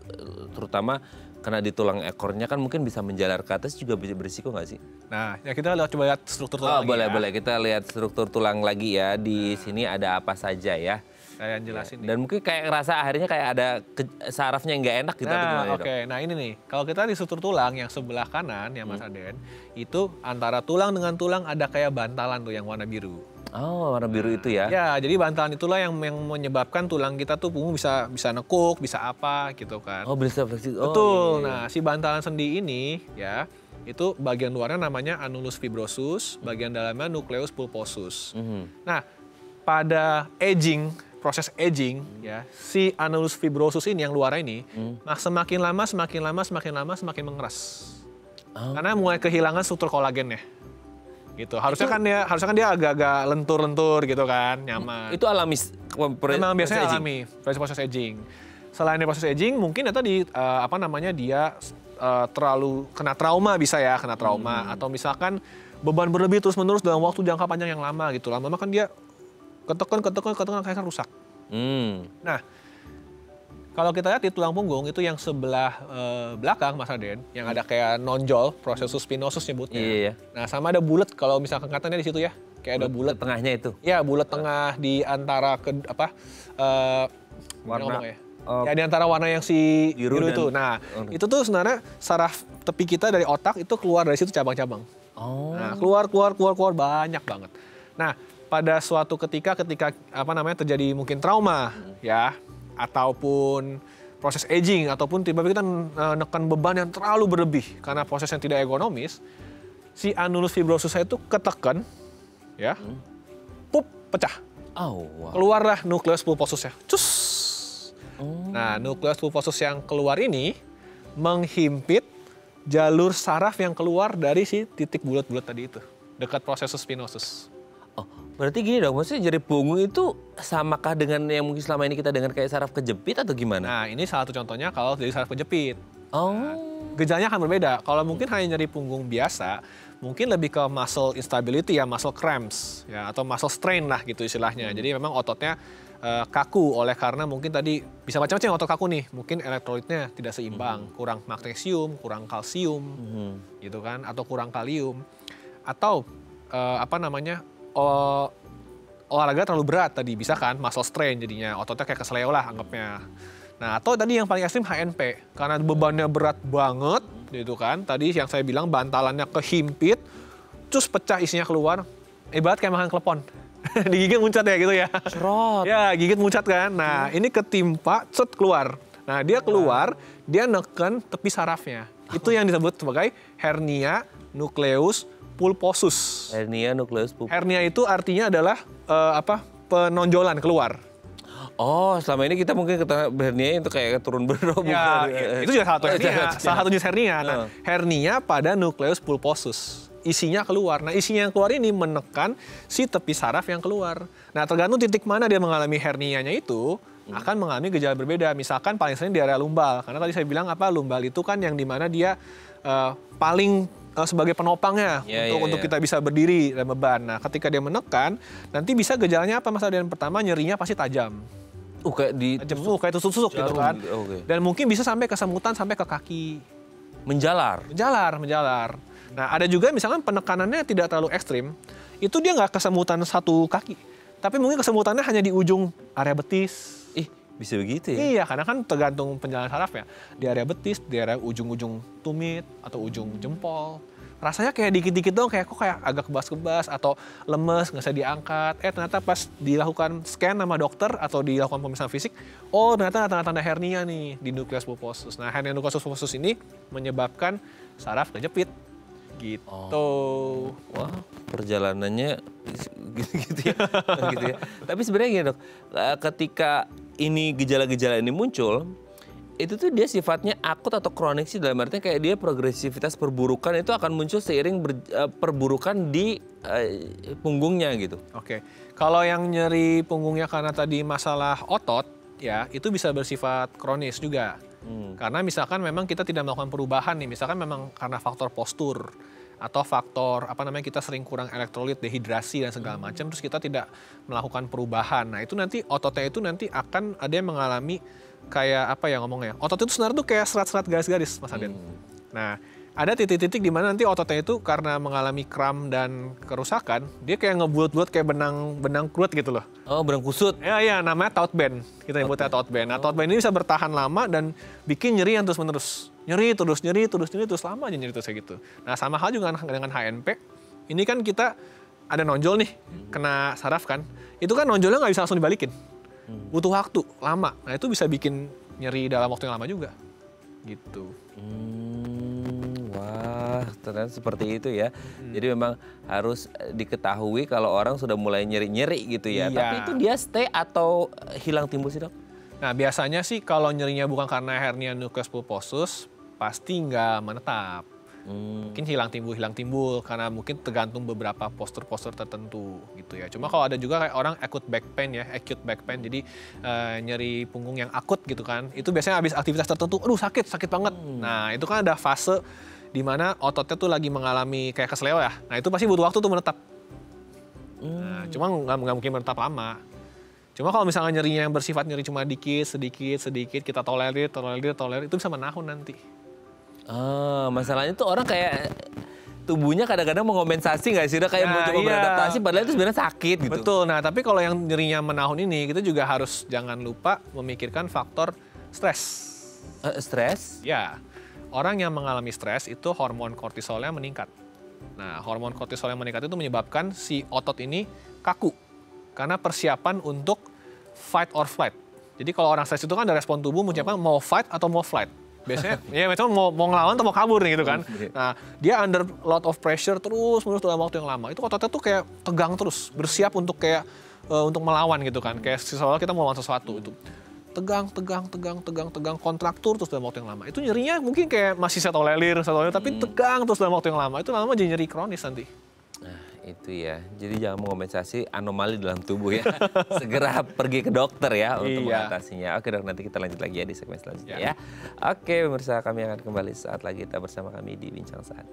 terutama karena di tulang ekornya kan mungkin bisa menjalar ke atas, juga bisa berisiko nggak sih? Nah, ya kita coba lihat struktur tulang lagi. Boleh kita lihat struktur tulang lagi ya. Di sini ada apa saja ya? Saya yang jelasin. Dan mungkin kayak ngerasa akhirnya kayak ada sarafnya yang nggak enak gitu. Nah, nah ini nih, kalau kita di struktur tulang yang sebelah kanan ya Mas Aden, itu antara tulang dengan tulang ada kayak bantalan tuh yang warna biru. Oh, warna biru itu ya? Ya, jadi bantalan itulah yang menyebabkan tulang kita tuh punggung bisa nekuk, bisa apa gitu kan. Oh, bisa fleksi. Betul. Nah, si bantalan sendi ini ya, itu bagian luarnya namanya annulus fibrosus, bagian dalamnya nucleus pulposus. Nah, pada proses aging ya, si annulus fibrosus ini yang luar ini semakin lama semakin mengeras. Karena mulai kehilangan struktur kolagennya. Gitu. Harusnya kan dia agak-agak lentur-lentur gitu kan, nyaman. Itu alami. Memang biasanya alami proses aging. Selain dari proses aging, mungkin ya tadi dia terlalu kena trauma atau misalkan beban berlebih terus-menerus dalam waktu jangka panjang yang lama gitu. Lama-lama kan dia ketekan akhirnya rusak. Nah, kalau kita lihat di tulang punggung itu yang sebelah belakang Mas Aden, yang ada kayak nonjol, prosesus spinosus nyebutnya. Iya. Nah, sama ada bulat kalau misalkan katanya di situ ya, kayak ada bulat tengahnya itu. Ya, bulat tengah di antara warna ya. Ya di antara warna yang si biru itu. Nah, itu tuh sebenarnya saraf tepi kita dari otak itu keluar dari situ cabang-cabang. Nah, keluar banyak banget. Nah, pada suatu ketika terjadi mungkin trauma ya, ataupun proses aging, ataupun tiba-tiba kita menekan beban yang terlalu berlebih karena proses yang tidak ergonomis, si annulus fibrosus itu ketekan ya, pecah. Keluarlah nucleus pulposusnya. Cus. Nah, nucleus pulposus yang keluar ini menghimpit jalur saraf yang keluar dari si titik bulat-bulat tadi itu, dekat prosesus spinosus. Berarti gini dong, maksudnya nyeri punggung itu samakah dengan yang mungkin selama ini kita dengar kayak saraf kejepit atau gimana? Nah, ini salah satu contohnya kalau dari saraf kejepit. Nah, gejalanya akan berbeda. Kalau mungkin hanya nyeri punggung biasa, mungkin lebih ke muscle instability ya, muscle cramps ya, atau muscle strain lah gitu istilahnya. Jadi memang ototnya kaku oleh karena mungkin tadi bisa macam-macam otot kaku nih. Mungkin elektrolitnya tidak seimbang, kurang magnesium, kurang kalsium, gitu kan, atau kurang kalium. Atau olahraga terlalu berat tadi, bisa kan muscle strain jadinya, ototnya kayak kesleo lah anggapnya. Nah, atau tadi yang paling ekstrim HNP, karena bebannya berat banget, gitu kan. Tadi yang saya bilang bantalannya kehimpit, terus pecah isinya keluar, ibarat kayak makan klepon. Digigit muncat ya gitu ya. Cerot. Ya, gigit muncat kan. Nah, ini ketimpa, set keluar. Nah, dia keluar, dia neken tepi sarafnya. Itu yang disebut sebagai hernia nukleus pulposus. Hernia nukleus pulposus. Hernia itu artinya adalah penonjolan keluar. Oh, selama ini kita mungkin kata hernia itu kayak turun berdoa. Ya, itu juga salah satu jenis hernia. Nah, hernia pada nukleus pulposus. Isinya keluar. Nah, isinya yang keluar ini menekan si tepi saraf yang keluar. Nah, tergantung titik mana dia mengalami hernianya itu, akan mengalami gejala berbeda. Misalkan paling sering di area lumbal. Karena tadi saya bilang lumbal itu kan yang dimana dia paling sebagai penopangnya untuk kita bisa berdiri dan beban. Nah, ketika dia menekan, nanti bisa gejalanya apa? Mas Adrian? Pertama, nyerinya pasti tajam. Kayak tusuk-tusuk gitu kan. Okay. Dan mungkin bisa sampai kesemutan sampai ke kaki. Menjalar. Nah, ada juga misalkan penekanannya tidak terlalu ekstrim, itu dia nggak kesemutan satu kaki, tapi mungkin kesemutannya hanya di ujung area betis. Bisa begitu ya? Iya, karena kan tergantung penjalanan saraf ya. Di area betis, di area ujung-ujung tumit atau ujung jempol. Rasanya kayak dikit-dikit dong, kayak agak kebas-kebas atau lemes, nggak bisa diangkat. Ternyata pas dilakukan scan sama dokter atau dilakukan pemeriksaan fisik, oh ternyata tanda-tanda hernia nih di nukleus pulposus. Nah, hernia nukleus pulposus ini menyebabkan saraf kejepit. Gitu. Wah, perjalanannya gitu ya. Tapi sebenarnya gini dok, ketika ini gejala-gejala ini muncul, itu tuh dia sifatnya akut atau kronik sih, dalam artinya kayak dia progresivitas perburukan itu akan muncul seiring perburukan di punggungnya gitu. Oke, kalau yang nyeri punggungnya karena tadi masalah otot, ya itu bisa bersifat kronis juga. Karena misalkan memang kita tidak melakukan perubahan nih, misalkan memang karena faktor postur atau faktor kita sering kurang elektrolit, dehidrasi dan segala macam, terus kita tidak melakukan perubahan. Nah, itu nanti ototnya itu nanti akan ada yang mengalami kayak otot itu sebenarnya tuh kayak serat-serat garis-garis, Mas Aden. Nah, ada titik-titik di mana nanti ototnya itu karena mengalami kram dan kerusakan, dia kayak ngebulat-bulat kayak benang krut gitu loh. Oh, benang kusut. Ya, namanya taut band. Kita nyebutnya taut band. Nah, taut band ini bisa bertahan lama dan bikin nyeri yang terus-menerus. Nyeri terus lama aja nyeri terus kayak gitu. Nah, sama hal juga dengan HNP. Ini kan kita ada nonjol nih, kena saraf kan. Itu kan nonjolnya nggak bisa langsung dibalikin. Butuh waktu lama. Nah, itu bisa bikin nyeri dalam waktu yang lama juga. Gitu. Wah, ternyata seperti itu ya. Jadi memang harus diketahui kalau orang sudah mulai nyeri-nyeri gitu ya. Iya. Tapi itu dia stay atau hilang timbul sih dok? Nah, biasanya sih kalau nyerinya bukan karena hernia nukleus pulposus, pasti nggak menetap. Mungkin hilang timbul karena mungkin tergantung beberapa postur-postur tertentu gitu ya. Cuma kalau ada juga kayak orang acute back pain, jadi nyeri punggung yang akut gitu kan. Itu biasanya habis aktivitas tertentu, aduh sakit banget. Nah, itu kan ada fase di mana ototnya tuh lagi mengalami kayak kesleo ya. Nah, itu pasti butuh waktu tuh menetap. Nah, cuma nggak mungkin menetap lama. Cuma kalau misalnya nyerinya yang bersifat nyeri cuma sedikit, kita tolerir, itu bisa menahun nanti. Masalahnya tuh orang kayak tubuhnya kadang-kadang mengompensasi nggak sih, kayak mencoba beradaptasi, padahal itu sebenarnya sakit gitu. Betul. Nah, tapi kalau yang nyerinya menahun ini, kita juga harus jangan lupa memikirkan faktor stres. Stres? Ya, orang yang mengalami stres itu hormon kortisolnya meningkat. Nah, hormon kortisol yang meningkat itu menyebabkan si otot ini kaku karena persiapan untuk fight or flight. Jadi kalau orang stres itu kan ada respon tubuh menyiapkan mau fight atau mau flight. Biasanya ya misalnya mau ngelawan atau mau kabur nih gitu kan. Nah, dia under lot of pressure terus dalam waktu yang lama. Itu ototnya tuh kayak tegang terus, bersiap untuk kayak untuk melawan gitu kan. Kayak seolah kita mau melawan sesuatu itu. Tegang, kontraktur terus dalam waktu yang lama. Itu nyerinya mungkin kayak masih setolelir, tapi tegang terus dalam waktu yang lama. Itu lama jadi nyeri kronis nanti. Nah, itu ya. Jadi jangan mengompensasi anomali dalam tubuh ya. Segera pergi ke dokter ya untuk mengatasinya. Oke dok, nanti kita lanjut lagi ya di segmen selanjutnya ya. Oke pemirsa, kami akan kembali saat lagi kita bersama kami di Bincang Sehat.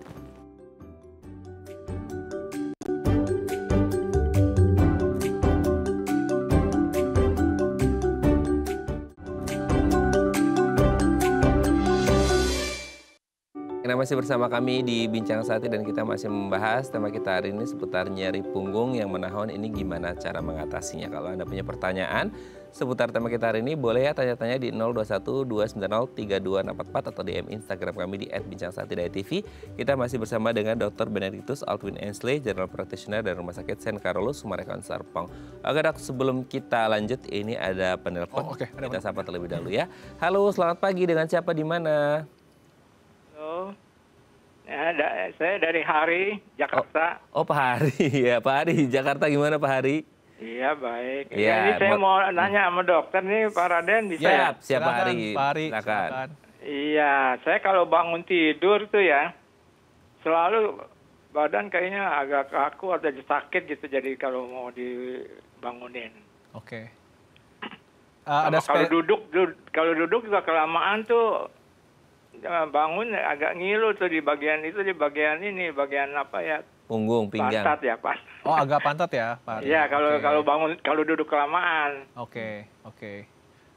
Anda masih bersama kami di Bincang Sati dan kita masih membahas tema kita hari ini seputar nyeri punggung yang menahun ini gimana cara mengatasinya. Kalau Anda punya pertanyaan seputar tema kita hari ini boleh ya tanya-tanya di 0212903244 atau DM Instagram kami di @bincangSati.tv. Kita masih bersama dengan Dr. Benedictus Altwin Ensley, General Practitioner dari Rumah Sakit St. Carolus, Summarecon Serpong. Oke Dok, sebelum kita lanjut ini ada penelpon. Kita sapa terlebih dahulu ya. Halo, selamat pagi, dengan siapa di mana? Ya, saya dari Hari, Jakarta. Oh Pak Hari, ya Pak Hari, Jakarta gimana Pak Hari? Iya baik. Ya, ini saya mau nanya sama dokter nih, Pak Raden bisa ya? Siap Pak Hari. Pak Hari, silakan. Iya, saya kalau bangun tidur tuh ya, selalu badan kayaknya agak kaku atau sakit gitu, jadi kalau mau dibangunin. Oke. Kalau duduk juga kelamaan tuh bangun agak ngilu tuh di bagian apa ya? Punggung, pinggang. Pantat ya, Pak. Oh, agak pantat ya, Pak. Iya, kalau duduk kelamaan. Oke.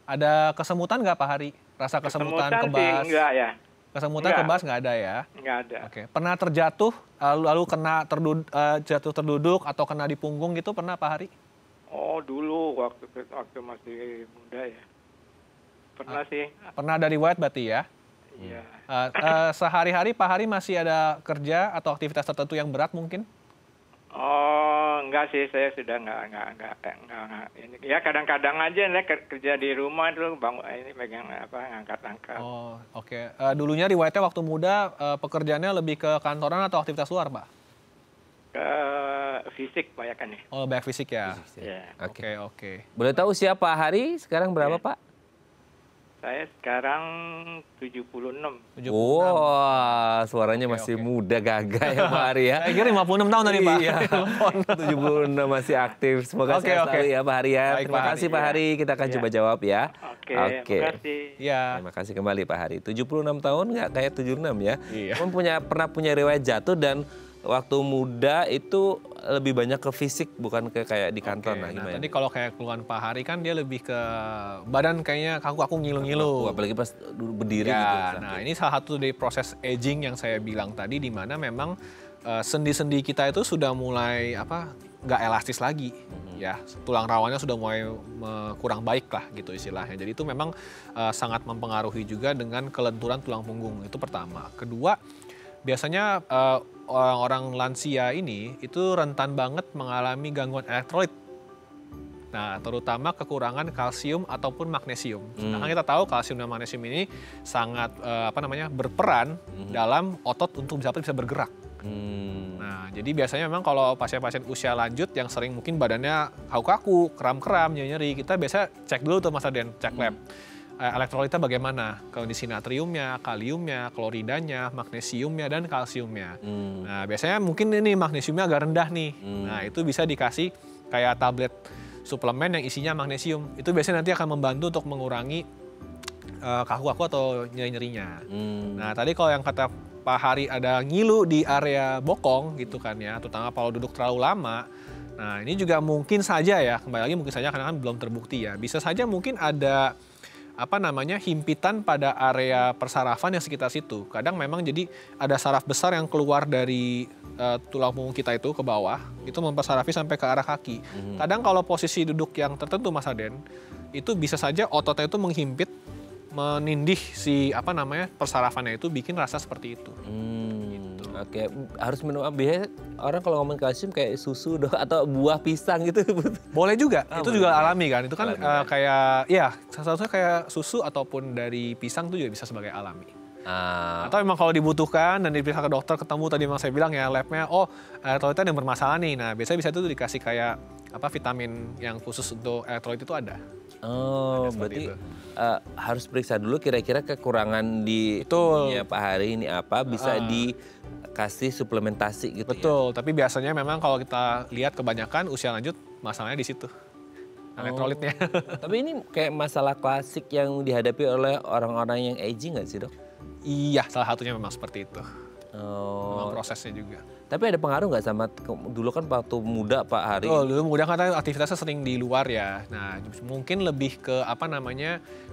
Ada kesemutan nggak Pak Hari? Rasa kesemutan kebas? Sih enggak ya. Kesemutan kebas nggak ada ya? Nggak ada. Oke. Pernah terjatuh lalu kena jatuh terduduk atau kena di punggung gitu pernah Pak Hari? Oh, dulu waktu masih muda ya. Pernah sih. Pernah dari riwayat berarti ya? Iya. Sehari-hari Pak Hari masih ada kerja atau aktivitas tertentu yang berat mungkin? Oh, enggak sih, saya sudah enggak. Ini ya kadang-kadang aja nih kerja di rumah dulu ini pegang ngangkat-angkat. Oh, oke. Dulunya riwayatnya waktu muda pekerjaannya lebih ke kantoran atau aktivitas luar, Pak? Fisik banyak kan ya. Oh, banyak fisik ya. Iya. Oke. Boleh tahu usia Pak Hari sekarang berapa Pak? Saya sekarang 76. Wah, suaranya masih muda gagah ya Pak Hari ya. Saya kira 56 tahun tadi Pak. Iya, 76 masih aktif. Semoga sehat selalu ya Pak Hari ya. Baik, Terima kasih Pak Hari, kita akan coba jawab ya. Terima kasih. Iya. Terima kasih kembali Pak Hari. 76 tahun nggak kayak 76 ya. Iya. Pernah punya riwayat jatuh dan waktu muda itu lebih banyak ke fisik bukan ke kayak di kantor. Nah, gimana? Tadi kalau kayak keluhan Pak Hari kan dia lebih ke badan kayaknya kaku ngilu-ngilu. Apalagi pas berdiri gitu. Nah, ini salah satu dari proses aging yang saya bilang tadi, di mana memang sendi-sendi kita itu sudah mulai nggak elastis lagi, ya, tulang rawannya sudah mulai kurang baik lah gitu istilahnya. Jadi itu memang sangat mempengaruhi juga dengan kelenturan tulang punggung, itu pertama. Kedua, biasanya orang-orang lansia ini itu rentan banget mengalami gangguan elektrolit. Nah, terutama kekurangan kalsium ataupun magnesium. Sedangkan kita tahu kalsium dan magnesium ini sangat berperan dalam otot untuk bisa bergerak. Nah, jadi biasanya memang kalau pasien-pasien usia lanjut yang sering mungkin badannya kaku-kaku, kram-kram, nyeri-nyeri, kita biasa cek dulu tuh Mas Aden, cek lab. Elektrolitnya bagaimana, kondisi natriumnya, kaliumnya, kloridanya, magnesiumnya, dan kalsiumnya. Nah, biasanya mungkin ini magnesiumnya agak rendah nih. Nah, itu bisa dikasih kayak tablet suplemen yang isinya magnesium. Itu biasanya nanti akan membantu untuk mengurangi kaku-kaku atau nyeri-nyerinya. Nah, tadi kalau yang kata Pak Hari ada ngilu di area bokong gitu kan ya, terutama kalau duduk terlalu lama. Nah, ini juga mungkin saja ya, kembali lagi mungkin saja karena kan belum terbukti ya. Bisa saja mungkin ada himpitan pada area persarafan yang sekitar situ. Kadang memang jadi ada saraf besar yang keluar dari tulang punggung kita itu ke bawah, itu mempersarafi sampai ke arah kaki. Kadang kalau posisi duduk yang tertentu Mas Aden, itu bisa saja ototnya itu menghimpit, menindih si persarafannya itu, bikin rasa seperti itu. Gitu. Oke, harus minum biasanya orang kalau ngomong kalsium kayak susu atau buah pisang gitu. Boleh juga, itu juga alami kan. Itu kan kayak salah satunya kayak susu ataupun dari pisang itu juga bisa sebagai alami. Atau memang kalau dibutuhkan dan diperiksa ke dokter, ketemu tadi memang saya bilang ya labnya, elektrolitnya yang bermasalah nih. Nah, biasanya bisa itu dikasih kayak vitamin yang khusus untuk elektrolit itu ada. Oh, berarti harus periksa dulu kira-kira kekurangan di Pak Hari ini apa, bisa dikasih suplementasi gitu. Betul, tapi biasanya memang kalau kita lihat kebanyakan usia lanjut masalahnya di situ. Elektrolitnya. Tapi ini kayak masalah klasik yang dihadapi oleh orang-orang yang aging nggak sih dok? Iya, salah satunya memang seperti itu. Memang prosesnya juga. Tapi ada pengaruh nggak sama dulu kan waktu muda Pak Hari? Dulu muda kan aktivitasnya sering di luar ya. Nah, mungkin lebih ke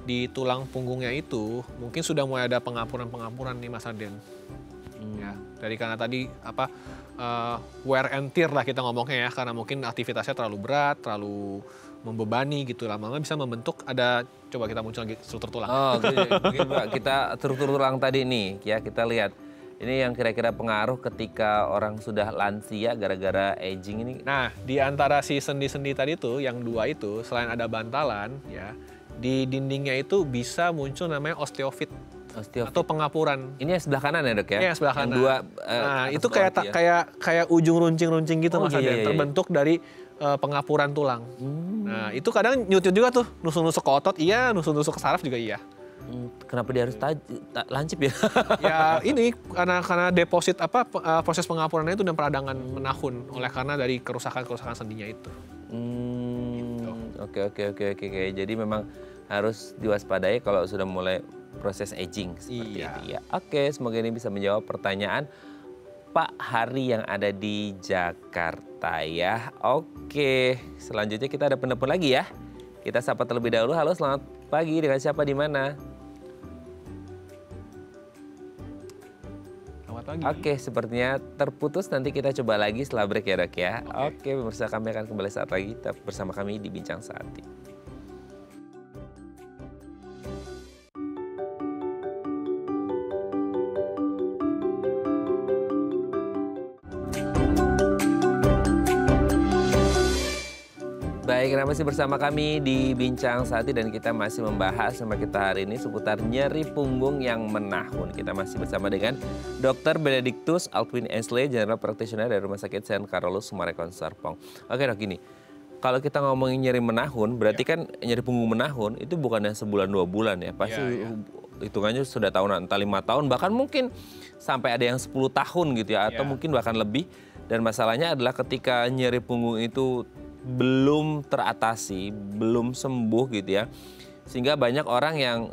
di tulang punggungnya itu mungkin sudah mulai ada pengampuran nih Mas Aden. Dari karena tadi wear and tear lah kita ngomongnya ya, karena mungkin aktivitasnya terlalu berat, terlalu membebani gitu, lama-lama bisa membentuk coba kita muncul lagi struktur tulang. Oh, oke, Pak. Kita struktur tulang tadi nih, ya kita lihat. Ini yang kira-kira pengaruh ketika orang sudah lansia gara-gara aging ini. Nah, di antara si sendi-sendi tadi tuh, yang dua itu, selain ada bantalan, ya, di dindingnya itu bisa muncul namanya osteofit. Atau pengapuran. Ini yang sebelah kanan ya, Dok ya? Iya, sebelah kanan. Yang dua, nah, itu kayak ujung runcing-runcing gitu, Mas Adrian, terbentuk dari pengapuran tulang. Nah, itu kadang nyut-nyut juga tuh, nusuk-nusuk ke otot iya, nusuk-nusuk ke saraf juga iya. Kenapa dia harus lancip ya? Ya ini karena deposit proses pengapurannya itu dan peradangan menahun oleh karena dari kerusakan sendinya itu. Gitu. Oke. Jadi memang harus diwaspadai kalau sudah mulai proses aging seperti itu ya. Oke, semoga ini bisa menjawab pertanyaan Pak Hari yang ada di Jakarta ya. Oke, selanjutnya kita ada penelpon lagi ya. Kita sapa terlebih dahulu. Halo, selamat pagi. Dengan siapa di mana? Pagi. Oke, sepertinya terputus. Nanti kita coba lagi setelah break ya, Dok ya. Oke, pemirsa, kami akan kembali saat lagi bersama kami di Bincang Saati. Baik, masih bersama kami di Bincang Saati dan kita masih membahas sama kita hari ini seputar nyeri punggung yang menahun. Kita masih bersama dengan Dr. Benedictus Alkwin Ensley, General Practitioner dari Rumah Sakit St. Carolus Summarecon Serpong. Oke, Dok, gini. Kalau kita ngomongin nyeri menahun, berarti kan nyeri punggung menahun itu bukan yang sebulan 2 bulan ya. Pasti hitungannya sudah tahunan, entah 5 tahun, bahkan mungkin sampai ada yang 10 tahun gitu ya, atau mungkin bahkan lebih. Dan masalahnya adalah ketika nyeri punggung itu belum teratasi, belum sembuh gitu ya. Sehingga banyak orang yang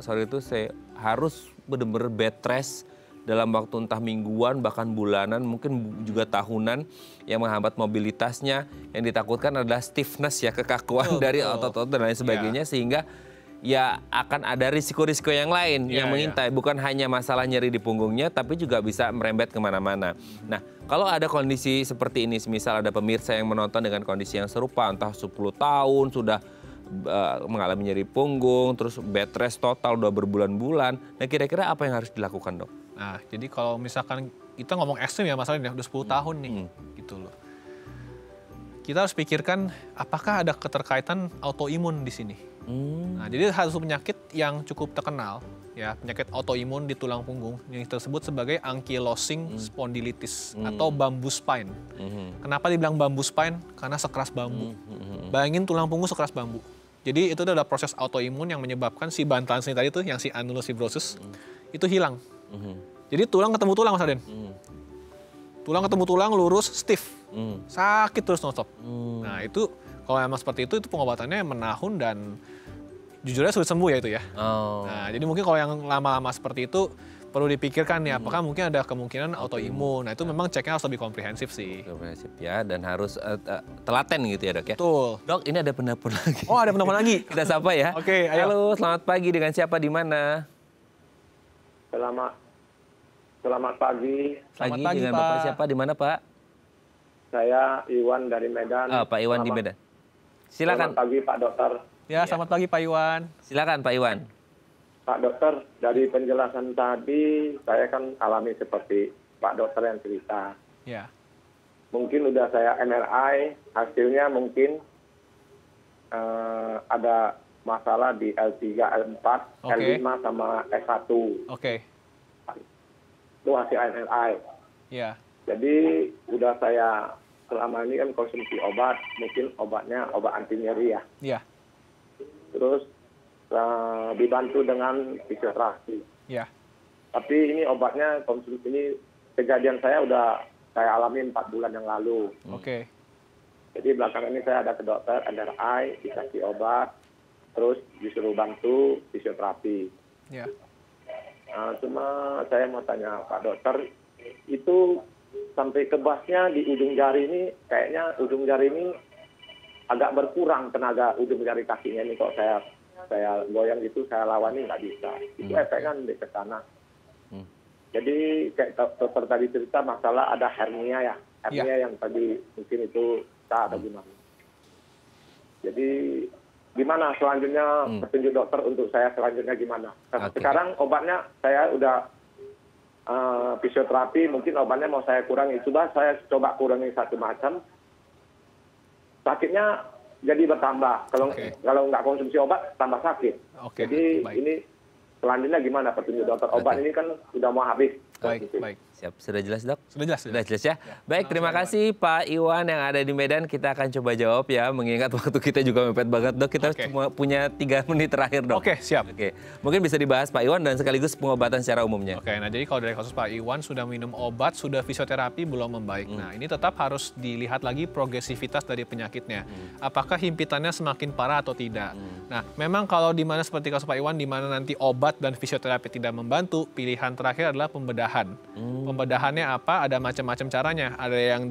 harus benar-benar bed rest dalam waktu entah mingguan, bahkan bulanan, mungkin juga tahunan, yang menghambat mobilitasnya. Yang ditakutkan adalah stiffness ya, kekakuan dari otot-otot dan lain sebagainya, sehingga ya akan ada risiko-risiko yang lain yang mengintai. Bukan hanya masalah nyeri di punggungnya, tapi juga bisa merembet kemana-mana. Nah, kalau ada kondisi seperti ini, misal ada pemirsa yang menonton dengan kondisi yang serupa, entah 10 tahun sudah mengalami nyeri punggung, terus bed rest total udah berbulan-bulan. Nah, kira-kira apa yang harus dilakukan, Dok? Nah, jadi kalau misalkan kita ngomong ekstrim ya masalahnya udah 10 tahun nih, gitu loh. Kita harus pikirkan apakah ada keterkaitan autoimun di sini. Nah, jadi satu penyakit yang cukup terkenal, ya, penyakit autoimun di tulang punggung yang tersebut sebagai ankylosing spondylitis atau bambu spine. Kenapa dibilang bambu spine? Karena sekeras bambu. Bayangin tulang punggung sekeras bambu. Jadi itu adalah proses autoimun yang menyebabkan si bantalan sendi tadi tuh, yang si anulosibrosis, itu hilang. Jadi tulang ketemu tulang, Mas Aden. Tulang ketemu tulang, lurus, stiff. Sakit terus nonstop. Nah, itu kalau emang seperti itu pengobatannya menahun dan jujurnya sulit sembuh ya itu ya. Nah, jadi mungkin kalau yang lama-lama seperti itu perlu dipikirkan nih, apakah mungkin ada kemungkinan autoimun. Nah, itu memang ceknya harus lebih komprehensif sih. Komprehensif ya, dan harus telaten gitu ya, Dok ya. Betul. Dok, ini ada penelpon lagi. Oh, ada penelpon lagi. Kita sapa ya. Oke, ayo. Halo, selamat pagi. Dengan siapa di mana? Selamat pagi. Selamat pagi, dengan Pak. Bapak siapa di mana, Pak? Saya Iwan dari Medan. Pak Iwan di Medan. Silakan. Selamat pagi, Pak Dokter. Ya, selamat pagi Pak Iwan. Silakan Pak Iwan. Pak Dokter, dari penjelasan tadi saya kan alami seperti Pak Dokter yang cerita. Ya. Mungkin udah saya MRI, hasilnya mungkin ada masalah di L3, L4, L5 sama S1. Oke. Itu hasil MRI. Ya. Jadi udah saya selama ini kan konsumsi obat, mungkin obatnya obat anti nyeri ya. Iya. Terus dibantu dengan fisioterapi. Iya. Tapi ini obatnya konsumsi ini kejadian saya udah saya alami 4 bulan yang lalu. Oke. Jadi belakangan ini saya ada ke dokter MRI, dikasih obat, terus disuruh bantu fisioterapi. Iya. Nah, cuma saya mau tanya Pak Dokter, itu sampai kebasnya di ujung jari ini, kayaknya ujung jari ini agak berkurang tenaga ujung jari kakinya ini. Kok saya goyang gitu, saya lawan ini nggak bisa. Itu efeknya lebih ke sana. Jadi kayak dokter tadi cerita masalah ada hernia ya. Hernia yang tadi mungkin itu atau gimana. Jadi gimana selanjutnya petunjuk dokter untuk saya selanjutnya gimana? Sekarang obatnya saya udah fisioterapi, mungkin obatnya mau saya kurangi. Sudah saya coba kurangi satu macam. Sakitnya jadi bertambah. Kalau nggak konsumsi obat tambah sakit. Jadi ini selanjutnya gimana petunjuk dokter? Obat ini kan udah mau habis. Baik. Siap, sudah jelas dok? Sudah jelas ya. Baik, terima kasih Pak Iwan yang ada di Medan. Kita akan coba jawab ya, mengingat waktu kita juga mepet banget dok. Kita cuma punya 3 menit terakhir dok. Siap. Mungkin bisa dibahas Pak Iwan dan sekaligus pengobatan secara umumnya. Nah jadi kalau dari kasus Pak Iwan sudah minum obat, sudah fisioterapi belum membaik. Nah ini tetap harus dilihat lagi progresivitas dari penyakitnya. Apakah himpitannya semakin parah atau tidak. Nah memang kalau di mana seperti kasus Pak Iwan, di mana nanti obat dan fisioterapi tidak membantu, pilihan terakhir adalah pembedahan. Pembedahannya apa? Ada macam-macam caranya. Ada yang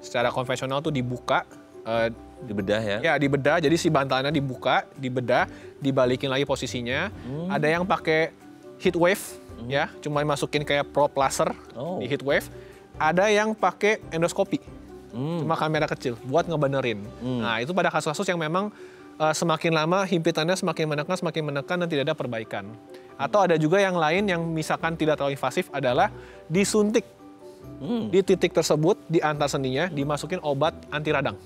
secara konvensional tuh dibuka, dibedah ya? Ya dibedah. Jadi si bantalannya dibuka, dibedah, dibalikin lagi posisinya. Ada yang pakai heat wave, ya, cuma masukin kayak probe laser di heat wave. Ada yang pakai endoskopi, cuma kamera kecil buat ngebenerin. Nah itu pada kasus-kasus yang memang semakin lama himpitannya semakin menekan dan tidak ada perbaikan. Atau ada juga yang lain yang misalkan tidak terlalu invasif adalah disuntik di titik tersebut, di antar sendinya, dimasukin obat anti radang.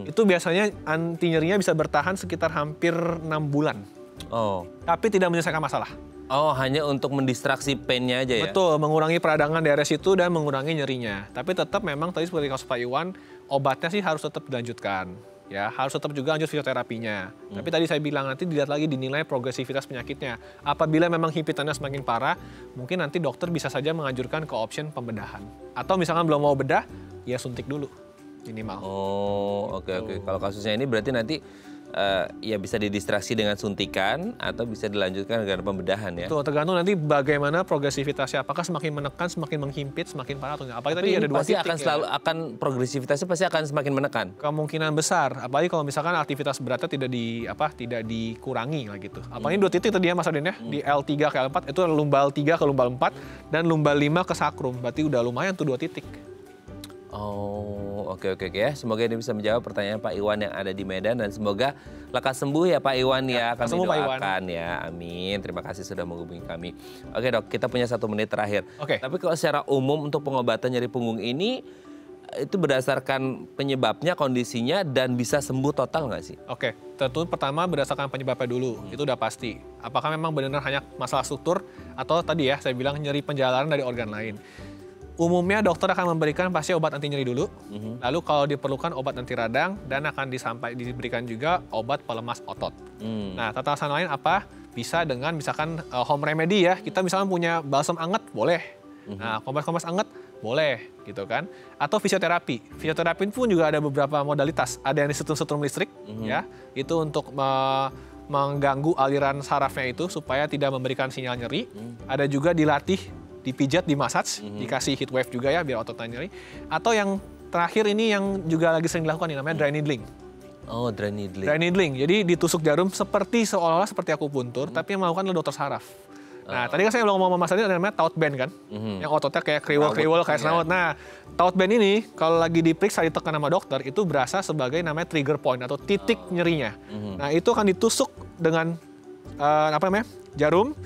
Itu biasanya anti nyerinya bisa bertahan sekitar hampir 6 bulan. Tapi tidak menyelesaikan masalah. Hanya untuk mendistraksi pain-nya aja ya? Betul, mengurangi peradangan daerah situ dan mengurangi nyerinya. Tapi tetap memang tadi seperti kasus Pak Iwan, obatnya sih harus tetap dilanjutkan. Ya, harus tetap juga lanjut fisioterapinya. Tapi tadi saya bilang nanti dilihat lagi dinilai progresivitas penyakitnya. Apabila memang himpitannya semakin parah, mungkin nanti dokter bisa saja menganjurkan ke option pembedahan. Atau misalkan belum mau bedah, ya suntik dulu minimal. Oke. Kalau kasusnya ini berarti nanti ya bisa didistraksi dengan suntikan atau bisa dilanjutkan dengan pembedahan ya. Tuh, tergantung nanti bagaimana progresivitasnya. Apakah semakin menekan, semakin menghimpit, semakin parah atau enggak. Apalagi tadi ada 2 titik progresivitasnya pasti akan semakin menekan. Kemungkinan besar. Apalagi kalau misalkan aktivitas beratnya tidak dikurangi lah gitu. Apalagi 2 titik tadi ya Mas Aden ya. Di L3 ke L4 itu lumbal 3 ke lumbal 4 dan lumbal 5 ke sakrum. Berarti udah lumayan tuh 2 titik. Oke ya. Semoga ini bisa menjawab pertanyaan Pak Iwan yang ada di Medan dan semoga lekas sembuh ya Pak Iwan ya. Kami doakan ya. Amin. Terima kasih sudah menghubungi kami. Oke dok, kita punya 1 menit terakhir. Tapi kalau secara umum untuk pengobatan nyeri punggung ini itu berdasarkan penyebabnya, kondisinya dan bisa sembuh total nggak sih? Tentu pertama berdasarkan penyebabnya dulu. Itu udah pasti. Apakah memang benar hanya masalah struktur atau tadi ya saya bilang nyeri penjalanan dari organ lain. Umumnya dokter akan memberikan pasti obat anti nyeri dulu, lalu kalau diperlukan obat anti radang dan akan diberikan juga obat pelemas otot. Nah, tata laksana lain apa? Bisa dengan misalkan home remedy ya, kita misalkan punya balsam anget, boleh. Nah, kompres-kompres anget, boleh gitu kan. Atau fisioterapi. Fisioterapi pun juga ada beberapa modalitas. Ada yang disetrum-setrum listrik, ya, itu untuk mengganggu aliran sarafnya itu supaya tidak memberikan sinyal nyeri. Ada juga dilatih, dipijat, dimassage, dikasih heat wave juga ya biar ototnya nyeri. Atau yang terakhir ini yang juga lagi sering dilakukan ini namanya dry needling. Dry needling. Dry needling. Jadi ditusuk jarum seolah-olah seperti akupuntur, tapi yang melakukan adalah dokter saraf. Nah, tadi kan saya belum ngomong Mas Adi ada namanya taut band kan? Yang ototnya kayak kriwel-kriwel kayak senawut. Nah, taut band ini kalau lagi diperiksa ditekan sama dokter itu berasa sebagai namanya trigger point atau titik nyerinya. Nah, itu akan ditusuk dengan jarum.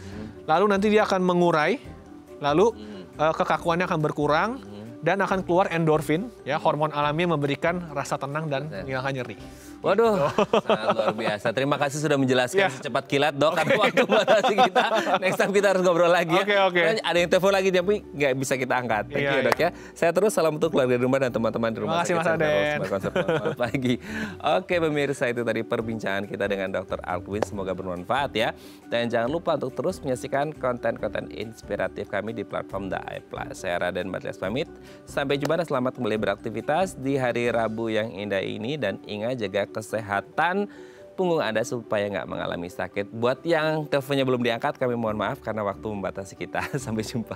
Lalu nanti dia akan mengurai. Lalu kekakuannya akan berkurang dan akan keluar endorfin, ya hormon alami yang memberikan rasa tenang dan menghilangkan nyeri. Waduh, sangat luar biasa. Terima kasih sudah menjelaskan secepat kilat dok. Karena waktu batasi kita, next time kita harus ngobrol lagi ya. Ada yang telepon lagi tapi nggak bisa kita angkat. Thank you dok ya. Saya terus salam untuk keluarga di rumah dan teman-teman di rumah. Terima kasih Mas Aden. Selamat pagi. Oke pemirsa, itu tadi perbincangan kita dengan Dr. Altwin. Semoga bermanfaat ya. Dan jangan lupa untuk terus menyaksikan konten-konten inspiratif kami di platform The Eye Plus. Saya Raden Batlias pamit. Sampai jumpa dan selamat kembali beraktivitas di hari Rabu yang indah ini. Dan ingat jaga kesehatan punggung Anda supaya nggak mengalami sakit. Buat yang teleponnya belum diangkat, kami mohon maaf karena waktu membatasi kita. Sampai jumpa.